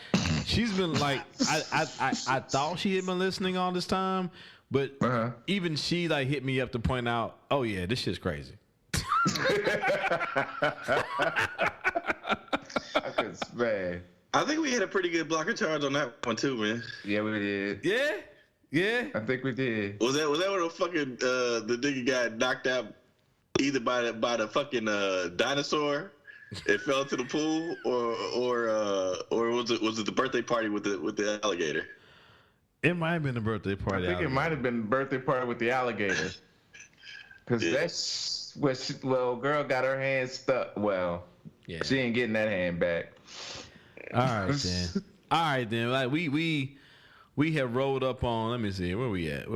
she's been like, I thought she had been listening all this time, but even she like hit me up to point out, oh yeah, this shit's crazy. I think we had a pretty good blocker charge on that one too, man. Yeah, we did. Yeah. I think we did. Was that when the fucking the nigga got knocked out either by the fucking dinosaur, it fell into the pool, or was it the birthday party with the alligator? It might have been the birthday party. I think it might have been the birthday party with the alligator. Because that's what girl got her hand stuck. Well, she ain't getting that hand back. All right then. Like we have rolled up on. Let me see. Where we at?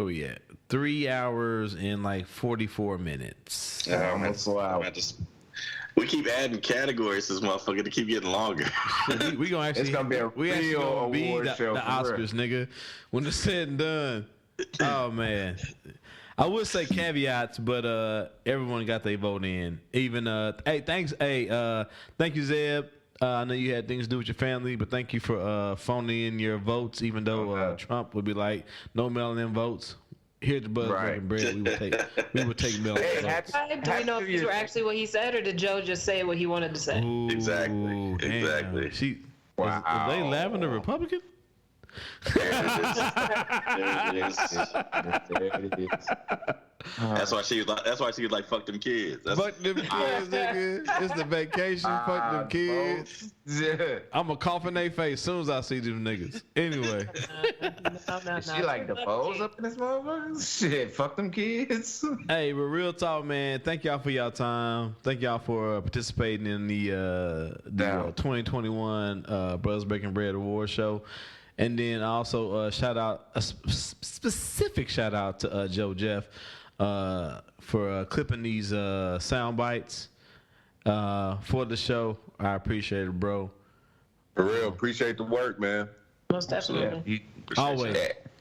3 hours and like 44 minutes. Almost 4 hours. We keep adding categories to this motherfucker to keep getting longer. we gonna actually. It's gonna be a real award show. The Oscars, nigga. When it's said and done. Oh man. I would say caveats, but everyone got their vote in. Even thank you, Zeb. I know you had things to do with your family, but thank you for phoning in your votes. Even though Trump would be like, no mail-in votes. Here at the Buzz Breaking Bread, we would take mail-in votes. Do we know if these were actually what he said, or did Joe just say what he wanted to say? Ooh, exactly. Is they laughing the Republican? That's why she was like, fuck them kids. Fuck them kids, nigga. It's the vacation. Fuck them kids. Yeah. I'm gonna cough in their face as soon as I see them niggas. Anyway. She like the balls up in this motherfucker? Shit, fuck them kids. Hey, but real talk, man. Thank y'all for y'all time. Thank y'all for participating in the 2021 Brothers Breaking Bread Award Show. And then also a specific shout out to Joe Jeff for clipping these sound bites for the show. I appreciate it, bro. For real, appreciate the work, man. Most definitely. Always.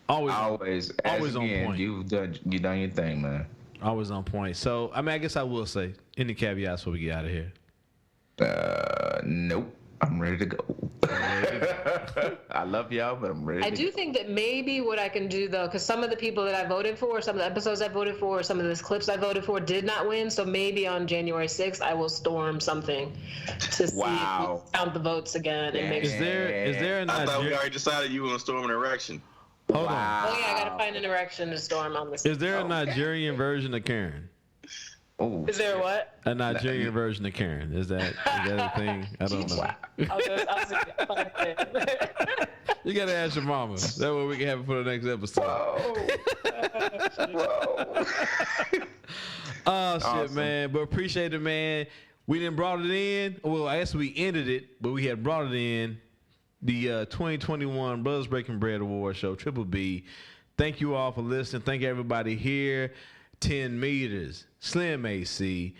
Always on point. You done your thing, man. Always on point. So, I mean, I guess I will say, any caveats before we get out of here? Nope. I'm ready to go. I love y'all, but I'm ready I to do go. think that maybe what I can do, though, because some of the people that I voted for, some of the episodes I voted for, some of the clips I voted for did not win. So maybe on January 6th, I will storm something to see if we count the votes again. And make Is there a I thought we Nigeria? already decided you were going to storm an erection. Hold on. Oh, yeah, I got to find an erection to storm on this. Is there a Nigerian version of Karen? Is there what? A Nigerian version of Karen. Is that a thing? I don't know. You gotta ask your mama. That way we can have it for the next episode. Oh shit, Awesome. man. But appreciate it, man. We didn't brought it in. Well, I guess we ended it, but we had brought it in. The 2021 Brothers Breaking Bread Award Show, Triple B. Thank you all for listening. Thank everybody here. 10 meters, Slim AC,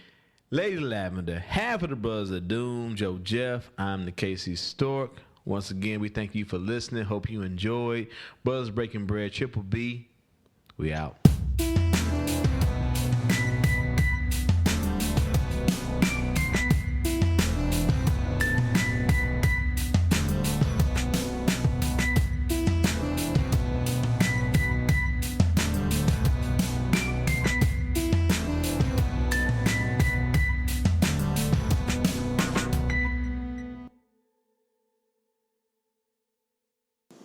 Lady Lavender, half of the Brothers of Doom, Joe Jeff. I'm the KC Stork. Once again, we thank you for listening. Hope you enjoyed. Brothers Breaking Bread, Triple B. We out.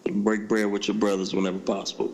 Break bread with your brothers whenever possible.